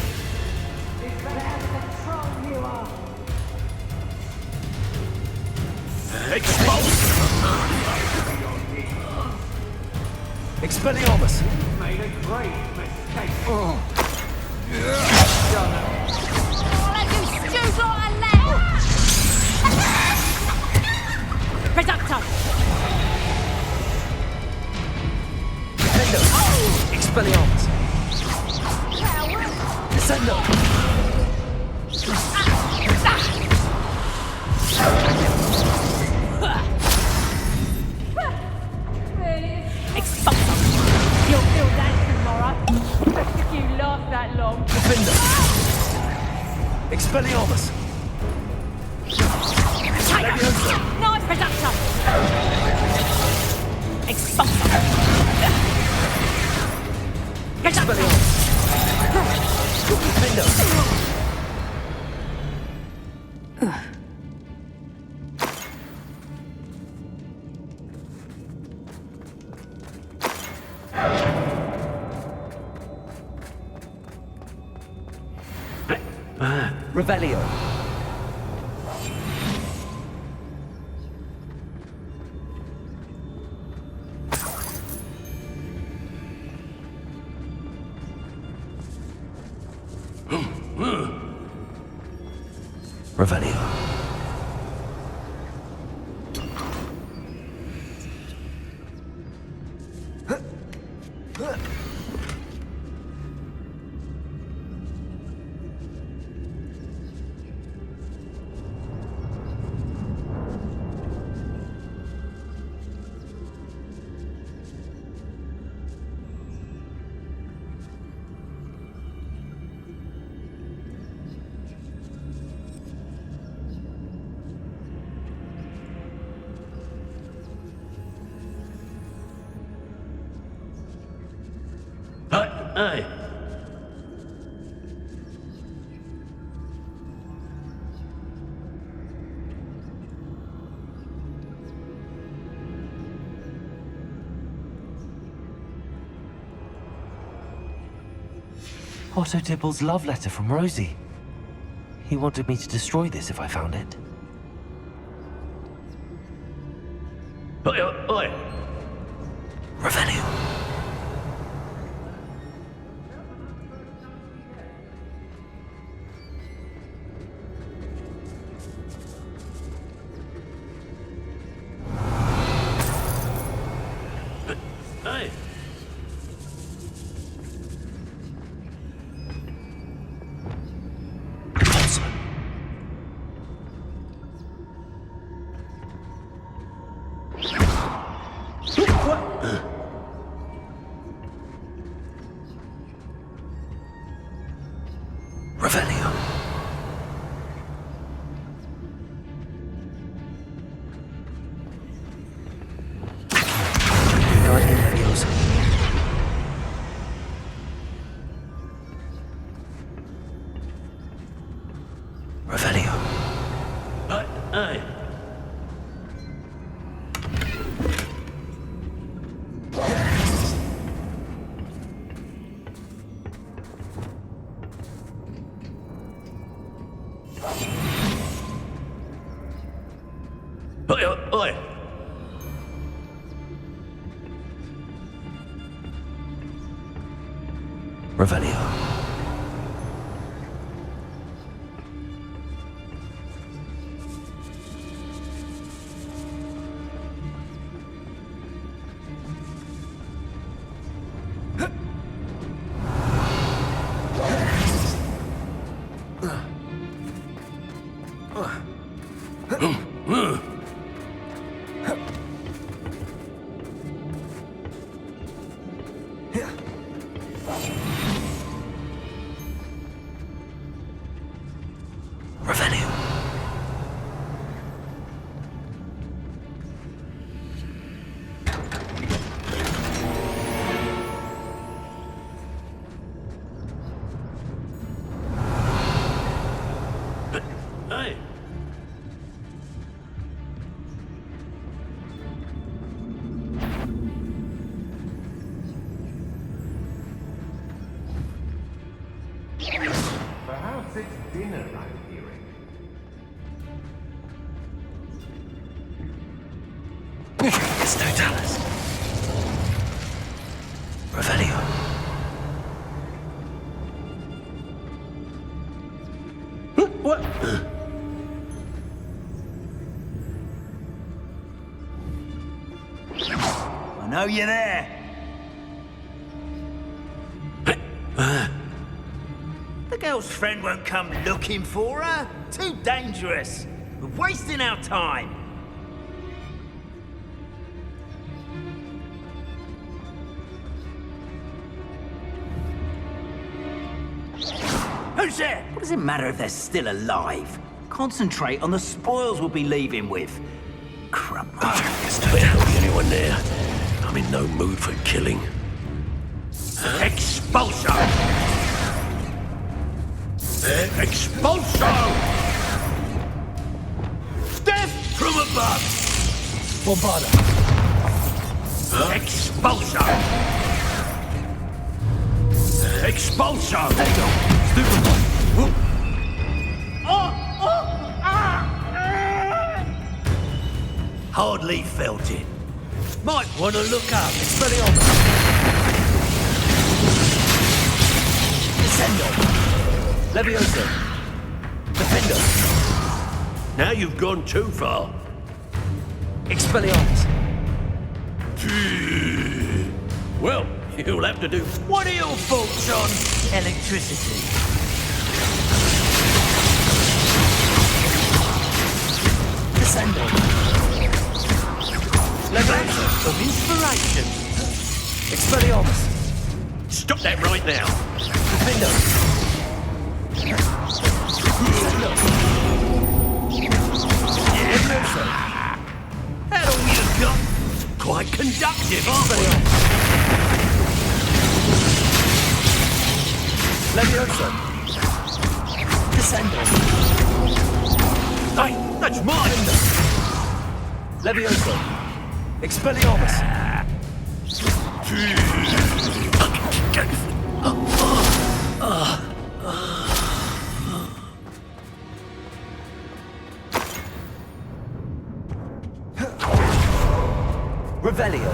Expelliarmus! Made a great mistake. Expelliarmus! Descendo! You'll feel that tomorrow. If you last that long. Defender! Expelliarmus! Leviosa! Knife reductor! Expulsor! Expelliarmus! Defender! Revelio. Revelio. Hey. Otto Dibble's love letter from Rosie. He wanted me to destroy this if I found it. Oi. Revelio. Hey. Revelio. Guardian Leviosa. Revelio. Hey. Oi, oi! Revelio. Revelio. Hey! Perhaps it's dinner I'm hearing. It's Totalis. Revelio. What? I know you're there. The girl's friend won't come looking for her. Too dangerous. We're wasting our time. Who's there? What does it matter if they're still alive? Concentrate on the spoils we'll be leaving with. Crap. There can't be anyone there. I'm in no mood for killing. Expulso! Expulso! Death from above! Bombada. Expulso! Expulso! There you go. Stupid one. Whoop. Hardly felt it. Might want to look up. Expelliarmus. Descendo. Levioso. Defendo. Now you've gone too far. Expelliarmus. Well, you'll have to do. What are your thoughts on electricity? Descendo. Levioso of inspiration. Expelliarmus. Stop that right now. Defendo. Levioso. That all you've got? Quite conductive, aren't we? Levioso. Descendo. Hey, that's mine! Levioso. Expelliarmus. Revelio.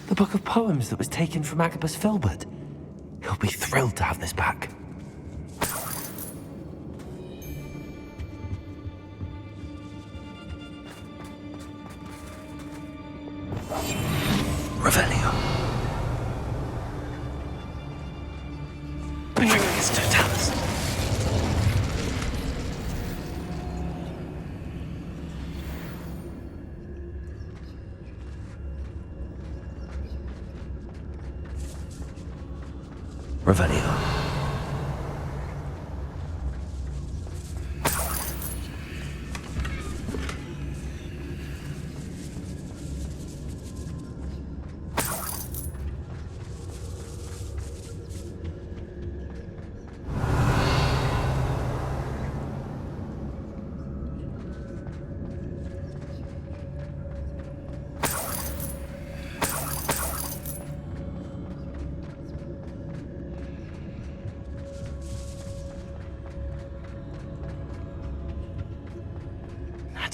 The book of poems that was taken from Agabus Filbert. He'll be thrilled to have this back. Revelio. It's Totalis. Revelio.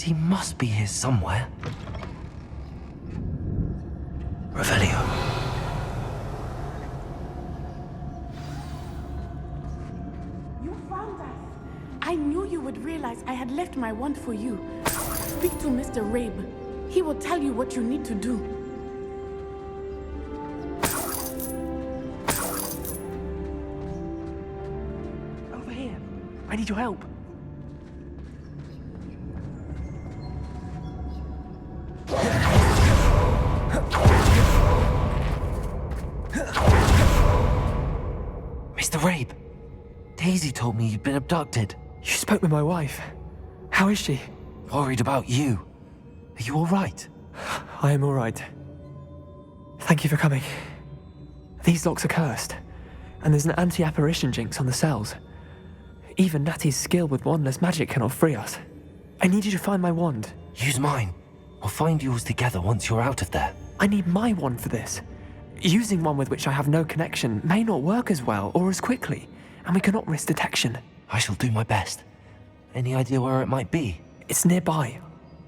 He must be here somewhere. Revelio. You found us. I knew you would realize I had left my wand for you. Speak to Mr. Rabe. He will tell you what you need to do. Over here. I need your help. Mr. Rabe, Daisy told me you'd been abducted. You spoke with my wife. How is she? Worried about you. Are you all right? I am all right. Thank you for coming. These locks are cursed, and there's an anti-apparition jinx on the cells. Even Natty's skill with wandless magic cannot free us. I need you to find my wand. Use mine. We'll find yours together once you're out of there. I need my wand for this. Using one with which I have no connection may not work as well or as quickly, and we cannot risk detection. I shall do my best. Any idea where it might be? It's nearby.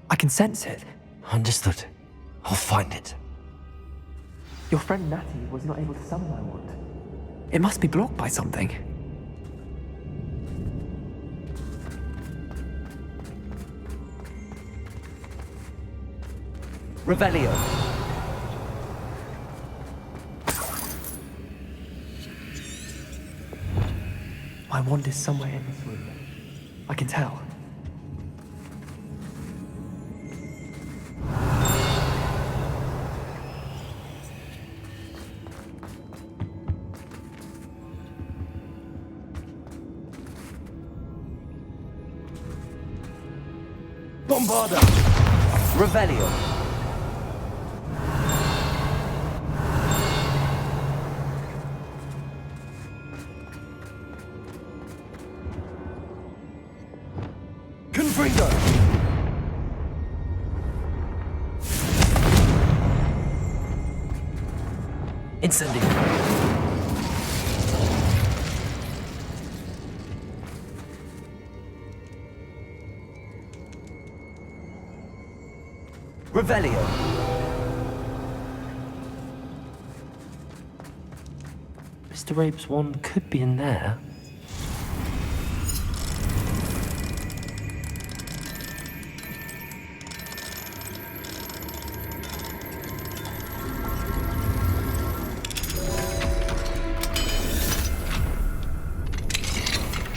I can sense it. Understood. I'll find it. Your friend Natty was not able to summon my wand. It must be blocked by something. Revelio. My wand is somewhere in this room. I can tell. Bombarda! Revelio. Confringo! Incendio. Revelio. Mr. Rabe's wand could be in there.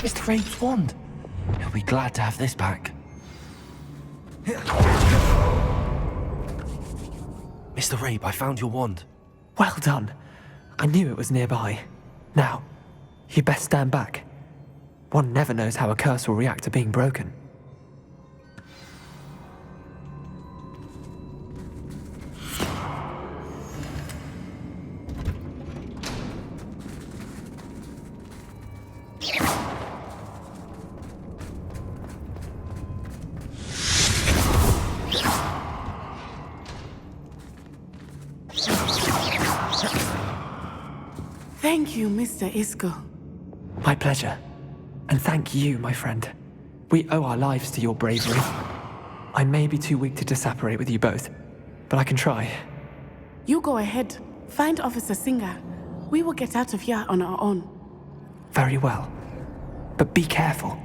Mr. Rabe's wand. He'll be glad to have this back. Mr. Rabe, I found your wand. Well done. I knew it was nearby. Now, you best stand back. One never knows how a curse will react to being broken. Thank you, Mr. Isco. My pleasure. And thank you, my friend. We owe our lives to your bravery. I may be too weak to disapparate with you both, but I can try. You go ahead. Find Officer Singer. We will get out of here on our own. Very well. But be careful.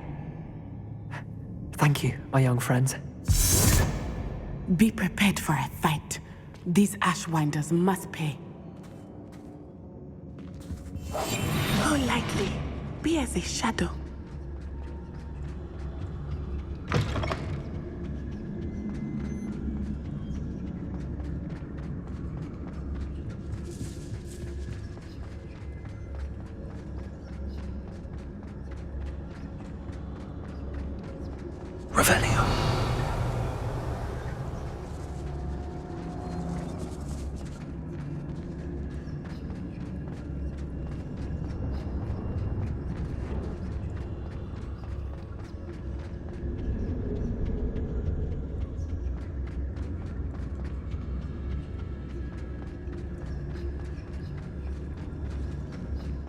Thank you, my young friends. Be prepared for a fight. These Ashwinders must pay. More likely, be as a shadow.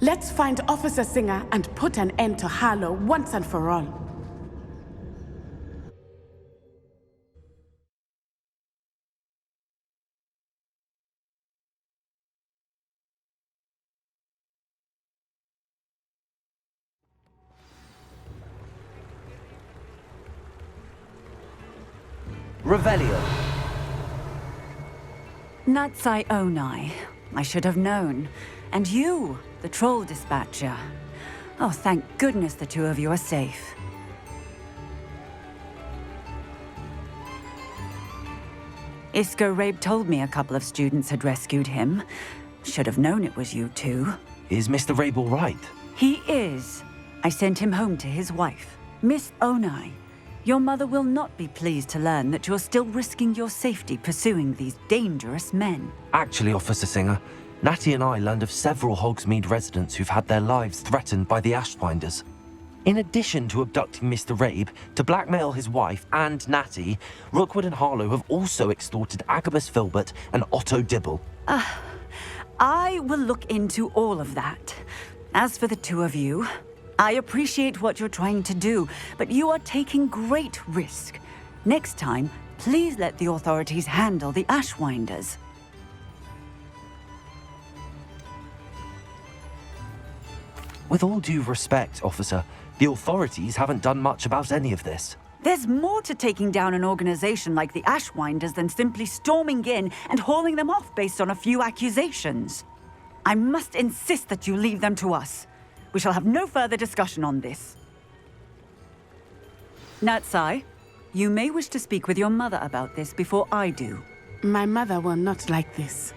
Let's find Officer Singer and put an end to Harlow once and for all. Revelio. Natsai Onai. I should have known. And you, the troll dispatcher. Oh, thank goodness the two of you are safe. Isco Rabe told me a couple of students had rescued him. Should have known it was you two. Is Mr. Rabe all right? He is. I sent him home to his wife. Miss Onai, your mother will not be pleased to learn that you're still risking your safety pursuing these dangerous men. Actually, Officer Singer, Natty and I learned of several Hogsmeade residents who've had their lives threatened by the Ashfinders. In addition to abducting Mr. Rabe, to blackmail his wife and Natty, Rookwood and Harlow have also extorted Agabus Filbert and Otto Dibble. I will look into all of that. As for the two of you, I appreciate what you're trying to do, but you are taking great risk. Next time, please let the authorities handle the Ashwinders. With all due respect, officer, the authorities haven't done much about any of this. There's more to taking down an organization like the Ashwinders than simply storming in and hauling them off based on a few accusations. I must insist that you leave them to us. We shall have no further discussion on this. Natsai, you may wish to speak with your mother about this before I do. My mother will not like this.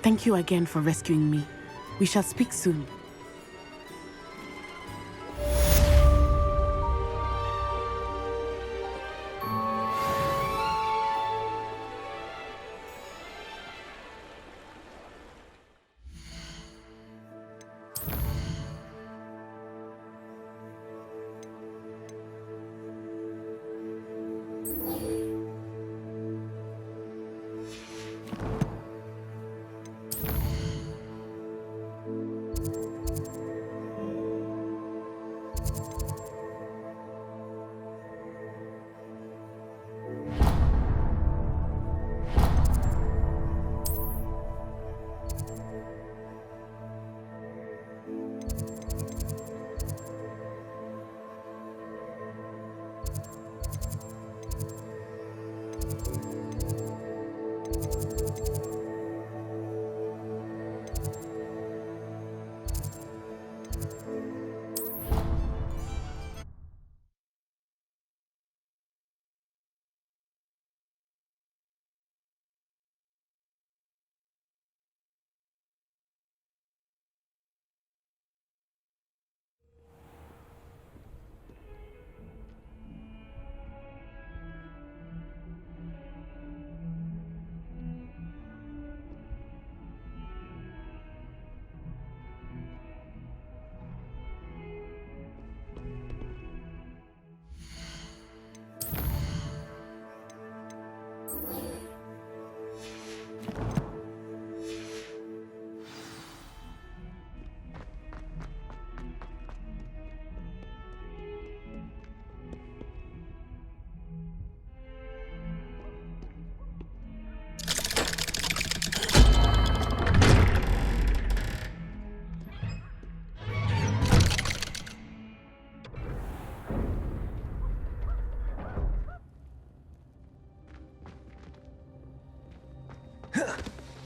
Thank you again for rescuing me. We shall speak soon.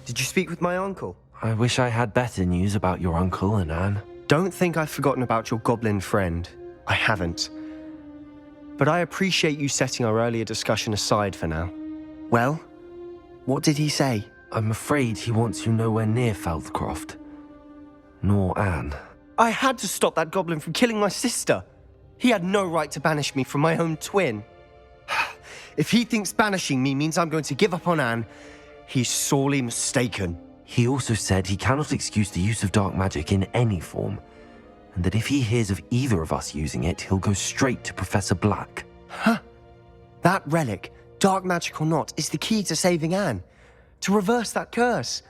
Did you speak with my uncle? I wish I had better news about your uncle and Anne. Don't think I've forgotten about your goblin friend. I haven't. But I appreciate you setting our earlier discussion aside for now. Well, what did he say? I'm afraid he wants you nowhere near Feldcroft. Nor Anne. I had to stop that goblin from killing my sister. He had no right to banish me from my own twin. If he thinks banishing me means I'm going to give up on Anne, he's sorely mistaken. He also said he cannot excuse the use of dark magic in any form, and that if he hears of either of us using it, he'll go straight to Professor Black. Huh. That relic, dark magic or not, is the key to saving Anne. To reverse that curse.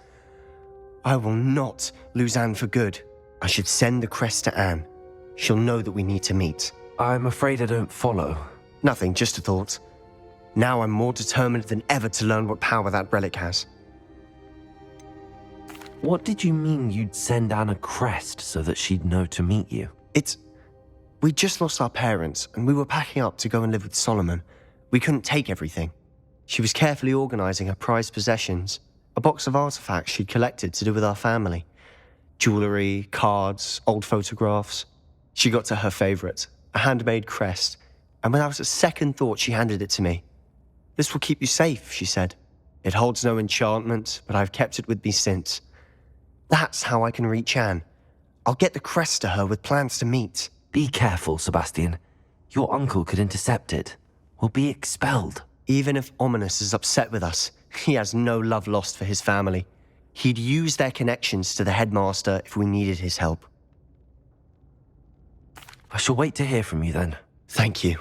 I will not lose Anne for good. I should send the crest to Anne. She'll know that we need to meet. I'm afraid I don't follow. Nothing, just a thought. Now I'm more determined than ever to learn what power that relic has. What did you mean you'd send Anne a crest so that she'd know to meet you? We just lost our parents, and we were packing up to go and live with Solomon. We couldn't take everything. She was carefully organising her prized possessions, a box of artifacts she'd collected to do with our family. Jewellery, cards, old photographs. She got to her favourite, a handmade crest, and without a second thought she handed it to me. "This will keep you safe," she said. "It holds no enchantment, but I've kept it with me since. That's how I can reach Anne. I'll get the crest to her with plans to meet." Be careful, Sebastian. Your uncle could intercept it. We'll be expelled. Even if Ominous is upset with us, he has no love lost for his family. He'd use their connections to the headmaster if we needed his help. I shall wait to hear from you then. Thank you.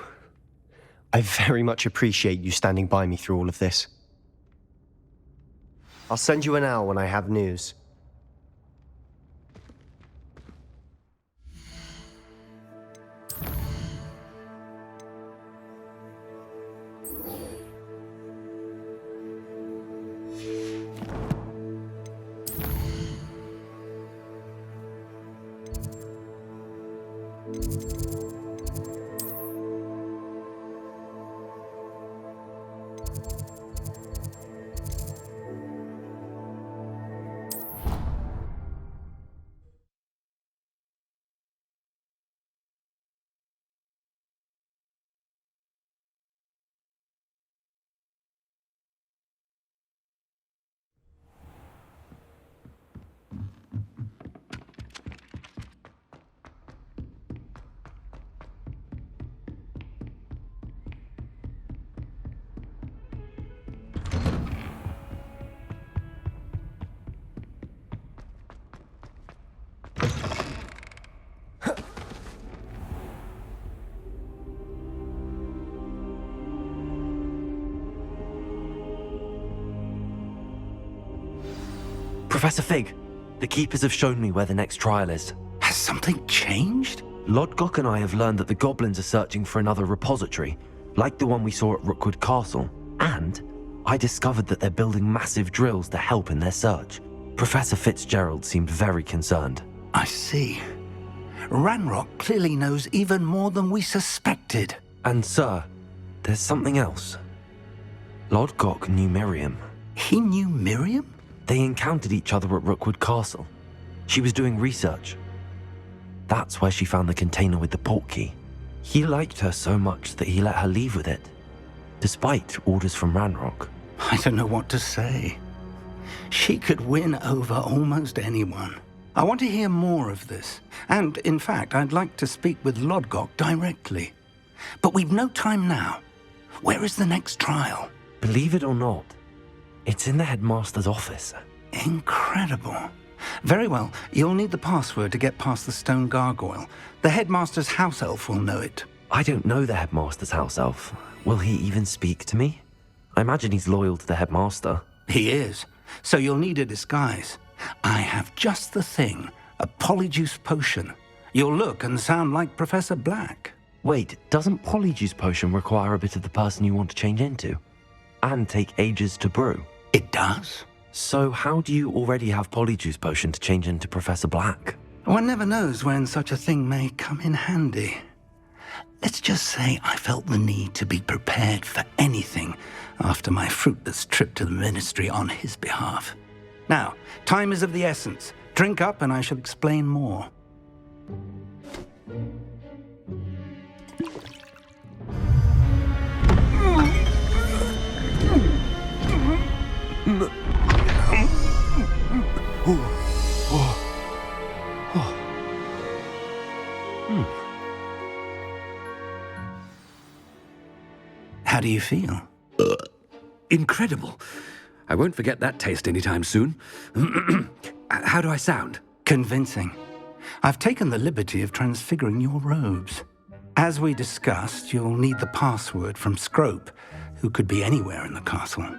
I very much appreciate you standing by me through all of this. I'll send you an owl when I have news. Professor Fig, the Keepers have shown me where the next trial is. Has something changed? Lodgok and I have learned that the goblins are searching for another repository, like the one we saw at Rookwood Castle. And I discovered that they're building massive drills to help in their search. Professor Fitzgerald seemed very concerned. I see. Ranrock clearly knows even more than we suspected. And sir, there's something else. Lodgok knew Miriam. He knew Miriam? They encountered each other at Rookwood Castle. She was doing research. That's where she found the container with the port key. He liked her so much that he let her leave with it, despite orders from Ranrock. I don't know what to say. She could win over almost anyone. I want to hear more of this. And, in fact, I'd like to speak with Lodgok directly. But we've no time now. Where is the next trial? Believe it or not, it's in the headmaster's office. Incredible. Very well, you'll need the password to get past the stone gargoyle. The headmaster's house elf will know it. I don't know the headmaster's house elf. Will he even speak to me? I imagine he's loyal to the headmaster. He is. So you'll need a disguise. I have just the thing, a polyjuice potion. You'll look and sound like Professor Black. Wait, doesn't polyjuice potion require a bit of the person you want to change into? And take ages to brew? It does. So how do you already have polyjuice potion to change into Professor Black? One never knows when such a thing may come in handy. Let's just say I felt the need to be prepared for anything after my fruitless trip to the ministry on his behalf. Now, time is of the essence. Drink up and I shall explain more. How do you feel? Incredible. I won't forget that taste anytime soon. How do I sound? Convincing. I've taken the liberty of transfiguring your robes. As we discussed, you'll need the password from Scrope, who could be anywhere in the castle.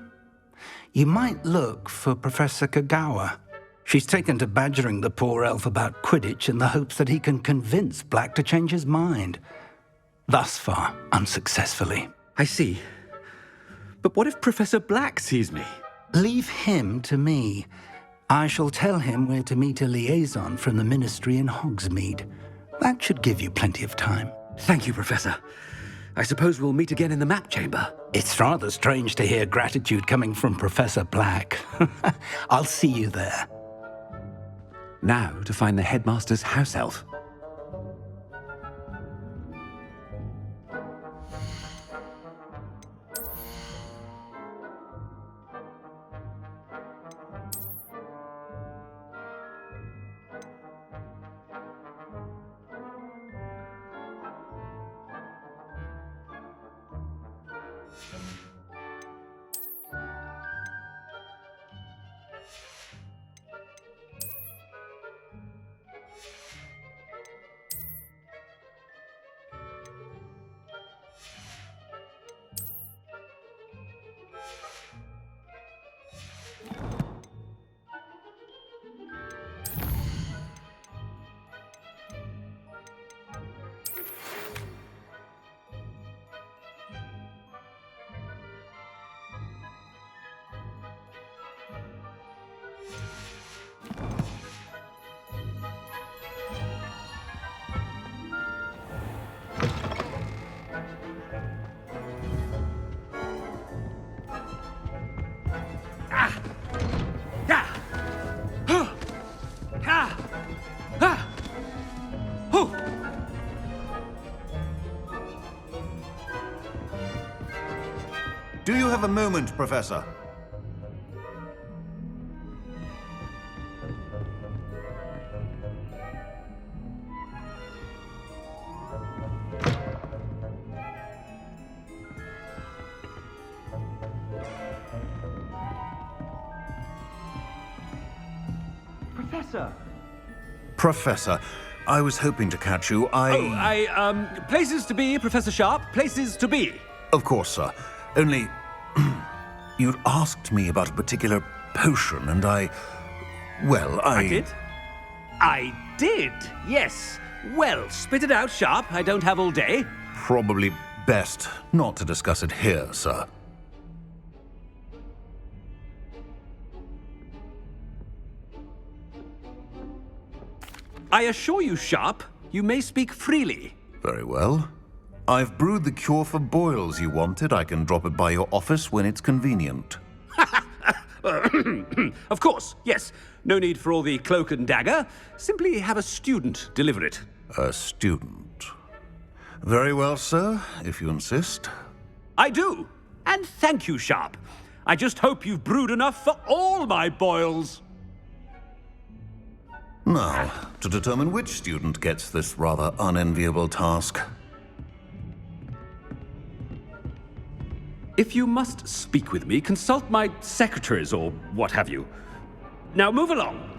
You might look for Professor Kagawa. She's taken to badgering the poor elf about Quidditch in the hopes that he can convince Black to change his mind. Thus far, unsuccessfully. I see. But what if Professor Black sees me? Leave him to me. I shall tell him where to meet a liaison from the Ministry in Hogsmeade. That should give you plenty of time. Thank you, Professor. I suppose we'll meet again in the map chamber. It's rather strange to hear gratitude coming from Professor Black. I'll see you there. Now to find the headmaster's house elf. Do you have a moment, Professor? Professor! Professor, I was hoping to catch you. Places to be, Professor Sharp. Places to be. Of course, sir. Only, you'd asked me about a particular potion, and I did? I did, yes. Well, spit it out, Sharp. I don't have all day. Probably best not to discuss it here, sir. I assure you, Sharp, you may speak freely. Very well. I've brewed the cure for boils you wanted. I can drop it by your office when it's convenient. Of course, yes. No need for all the cloak and dagger. Simply have a student deliver it. A student? Very well, sir, if you insist. I do. And thank you, Sharp. I just hope you've brewed enough for all my boils. Now, to determine which student gets this rather unenviable task. If you must speak with me, consult my secretaries or what have you. Now move along.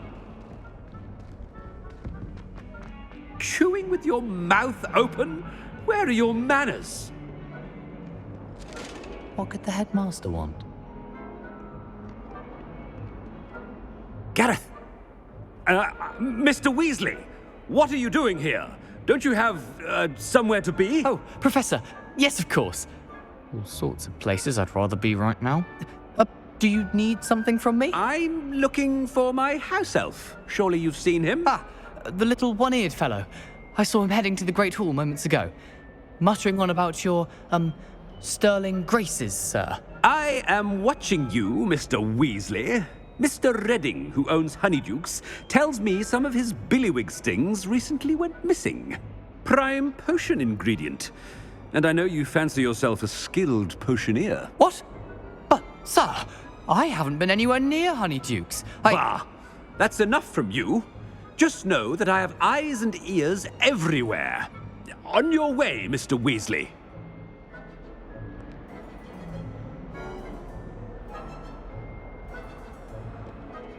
Chewing with your mouth open? Where are your manners? What could the headmaster want? Gareth! Mr. Weasley, what are you doing here? Don't you have, somewhere to be? Oh, Professor, yes, of course. All sorts of places I'd rather be right now. Do you need something from me? I'm looking for my house elf. Surely you've seen him? Ah, the little one-eared fellow. I saw him heading to the Great Hall moments ago, muttering on about your, sterling graces, sir. I am watching you, Mr. Weasley. Mr. Redding, who owns Honeydukes, tells me some of his billywig stings recently went missing. Prime potion ingredient. And I know you fancy yourself a skilled potioneer. What? But, sir, I haven't been anywhere near Honeydukes. Bah! That's enough from you. Just know that I have eyes and ears everywhere. On your way, Mr. Weasley.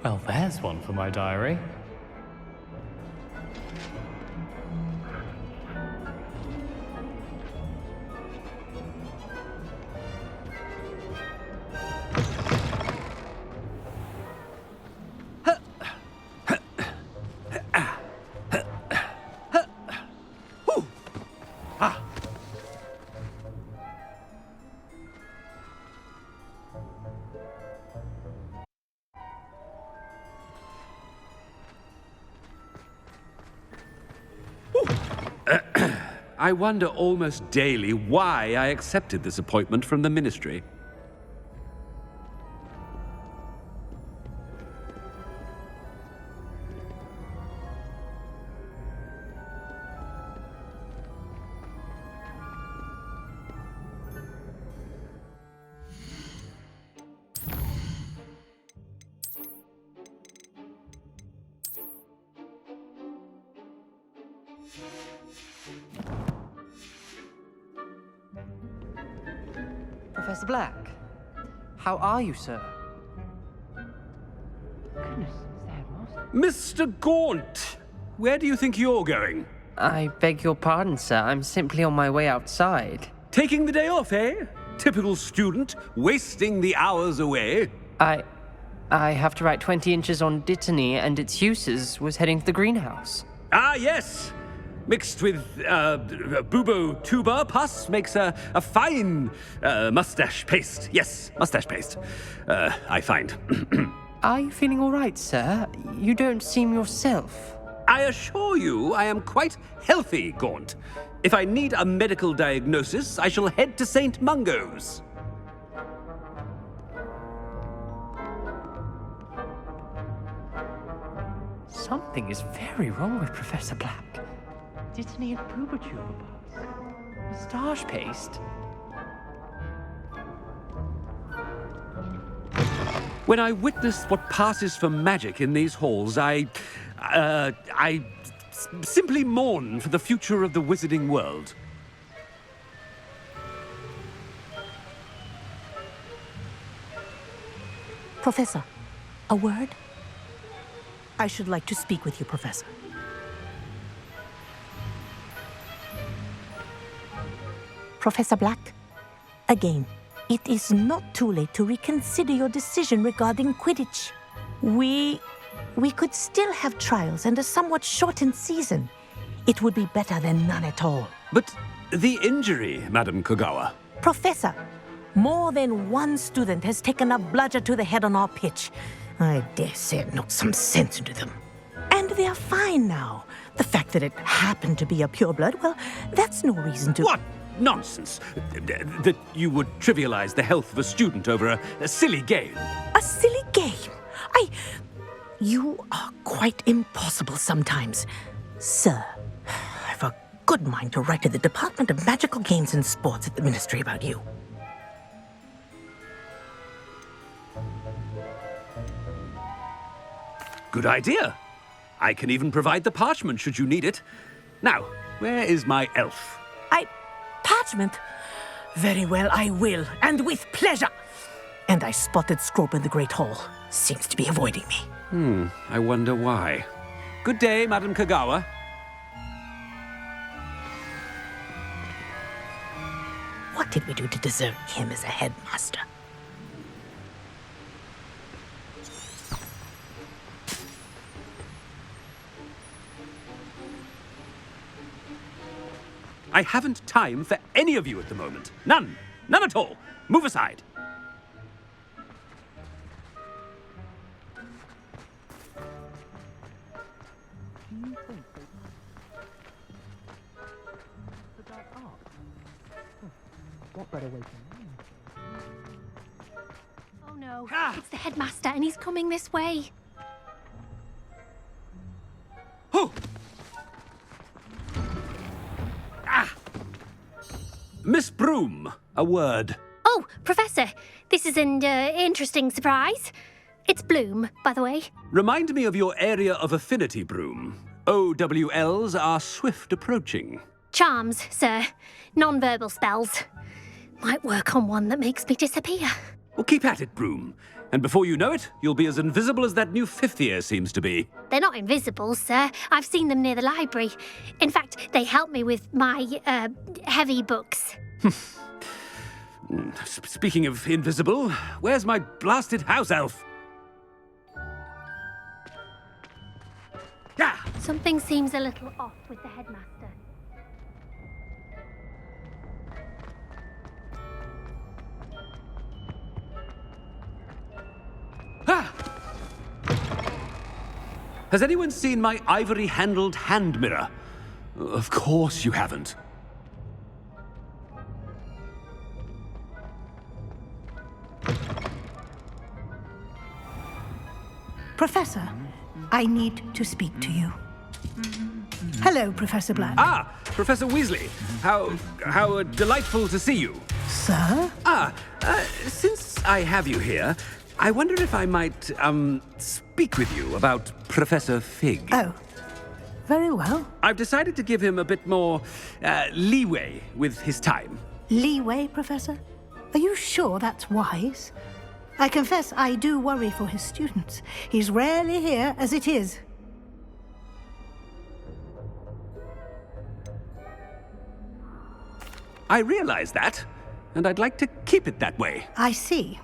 Well, there's one for my diary. I wonder almost daily why I accepted this appointment from the Ministry. Professor Black, how are you, sir? Goodness, it's the headmaster. Mr. Gaunt! Where do you think you're going? I beg your pardon, sir. I'm simply on my way outside. Taking the day off, eh? Typical student, wasting the hours away. I have to write 20 inches on Dittany and its uses. Was heading to the greenhouse. Ah, yes! Mixed with bubo tuber pus makes a fine mustache paste. Yes, mustache paste. I find. Are you feeling all right, sir? You don't seem yourself. I assure you I am quite healthy, Gaunt. If I need a medical diagnosis, I shall head to St. Mungo's. Something is very wrong with Professor Black. Dittany and Pooba-Tuba Pups. Moustache paste? When I witness what passes for magic in these halls, I simply mourn for the future of the wizarding world. Professor, a word? I should like to speak with you, Professor. Professor Black, again, it is not too late to reconsider your decision regarding Quidditch. We could still have trials and a somewhat shortened season. It would be better than none at all. But the injury, Madam Kogawa. Professor, more than one student has taken a bludger to the head on our pitch. I dare say it knocked some sense into them. And they are fine now. The fact that it happened to be a pureblood, well, that's no reason to... What? Nonsense. That you would trivialize the health of a student over a silly game. A silly game? You are quite impossible sometimes. Sir, I've a good mind to write to the Department of Magical Games and Sports at the Ministry about you. Good idea. I can even provide the parchment should you need it. Now, where is my elf? Parchment? Very well, I will, and with pleasure. And I spotted Scrope in the Great Hall. Seems to be avoiding me. I wonder why. Good day, Madam Kogawa. What did we do to deserve him as a headmaster? I haven't time for any of you at the moment. None. None at all. Move aside. What better way to Oh no, it's the headmaster and he's coming this way. Miss Broom, a word. Oh, Professor, this is an interesting surprise. It's Bloom, by the way. Remind me of your area of affinity, Broom. OWLs are swift approaching. Charms, sir. Non-verbal spells. Might work on one that makes me disappear. Well, keep at it, Broom. And before you know it, you'll be as invisible as that new fifth year seems to be. They're not invisible, sir. I've seen them near the library. In fact, they help me with my, heavy books. Speaking of invisible, where's my blasted house elf? Yeah. Something seems a little off with the headmaster. Has anyone seen my ivory-handled hand mirror? Of course you haven't. Professor, I need to speak to you. Hello, Professor Black. Ah, Professor Weasley. How delightful to see you. Sir? Since I have you here, I wonder if I might, speak with you about Professor Fig. Oh, very well. I've decided to give him a bit more, leeway with his time. Leeway, Professor? Are you sure that's wise? I confess I do worry for his students. He's rarely here as it is. I realize that, and I'd like to keep it that way. I see.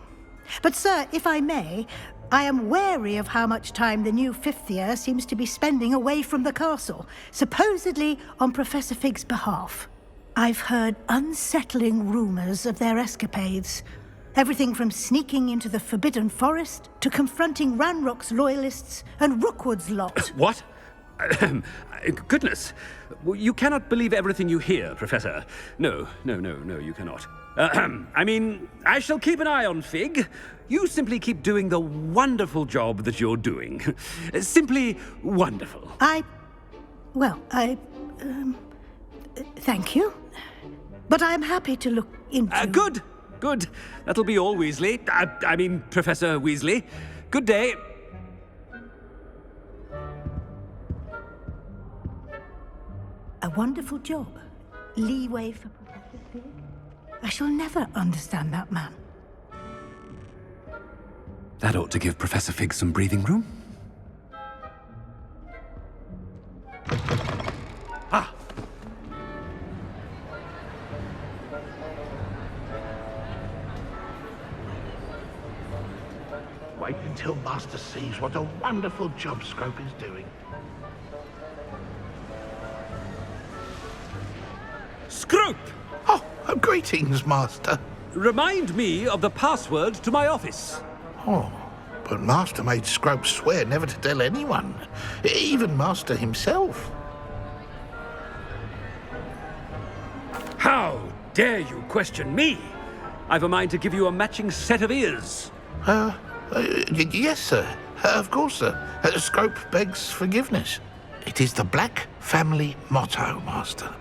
But, sir, if I may, I am wary of how much time the new fifth year seems to be spending away from the castle, supposedly on Professor Fig's behalf. I've heard unsettling rumors of their escapades. Everything from sneaking into the Forbidden Forest to confronting Ranrock's loyalists and Rookwood's lot. What? Goodness. You cannot believe everything you hear, Professor. No, you cannot. I mean, I shall keep an eye on Fig. You simply keep doing the wonderful job that you're doing. Simply wonderful. Thank you. But I'm happy to look into... Good. That'll be all, Weasley. I mean, Professor Weasley. Good day. A wonderful job. Leeway for Professor Fig. I shall never understand that man. That ought to give Professor Fig some breathing room. Ah! Wait until Master sees what a wonderful job Scrope is doing. Scrope! Oh, greetings, Master. Remind me of the password to my office. Oh, but Master made Scrope swear never to tell anyone, even Master himself. How dare you question me? I've a mind to give you a matching set of ears. Yes, sir. Of course, sir. Scrope begs forgiveness. It is the Black family motto, Master.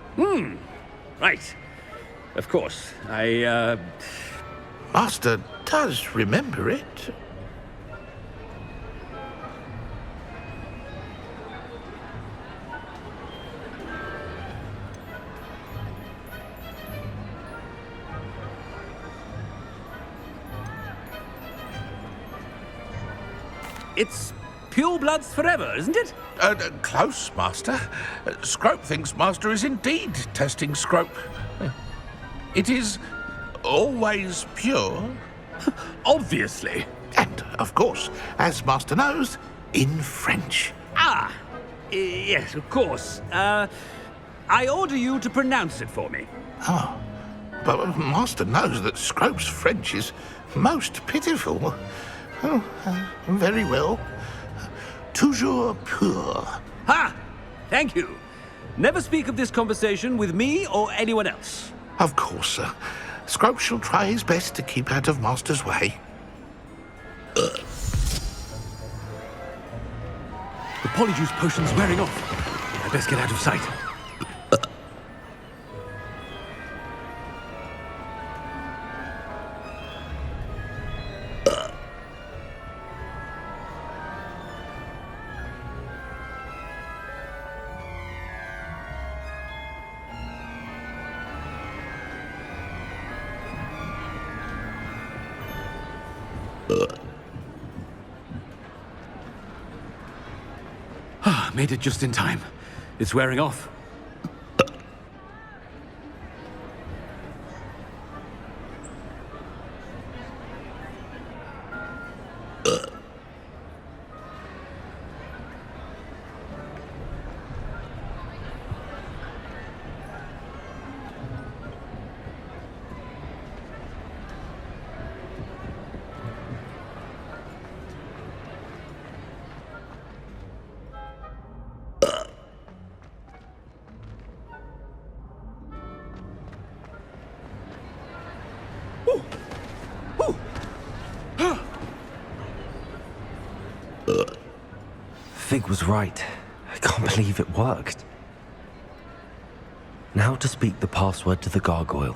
Right. Of course. Master does remember it. It's pure bloods forever, isn't it? Close, Master. Scrope thinks Master is indeed testing Scrope. It is always pure. Obviously. And, of course, as Master knows, in French. Ah! Yes, of course. I order you to pronounce it for me. Oh, but Master knows that Scrope's French is most pitiful. Oh, very well. Toujours pur. Ha! Thank you. Never speak of this conversation with me or anyone else. Of course, sir. Scrope shall try his best to keep out of Master's way. The polyjuice potion's wearing off. I best get out of sight. Made it just in time. It's wearing off. Fig was right. I can't believe it worked. Now to speak the password to the gargoyle.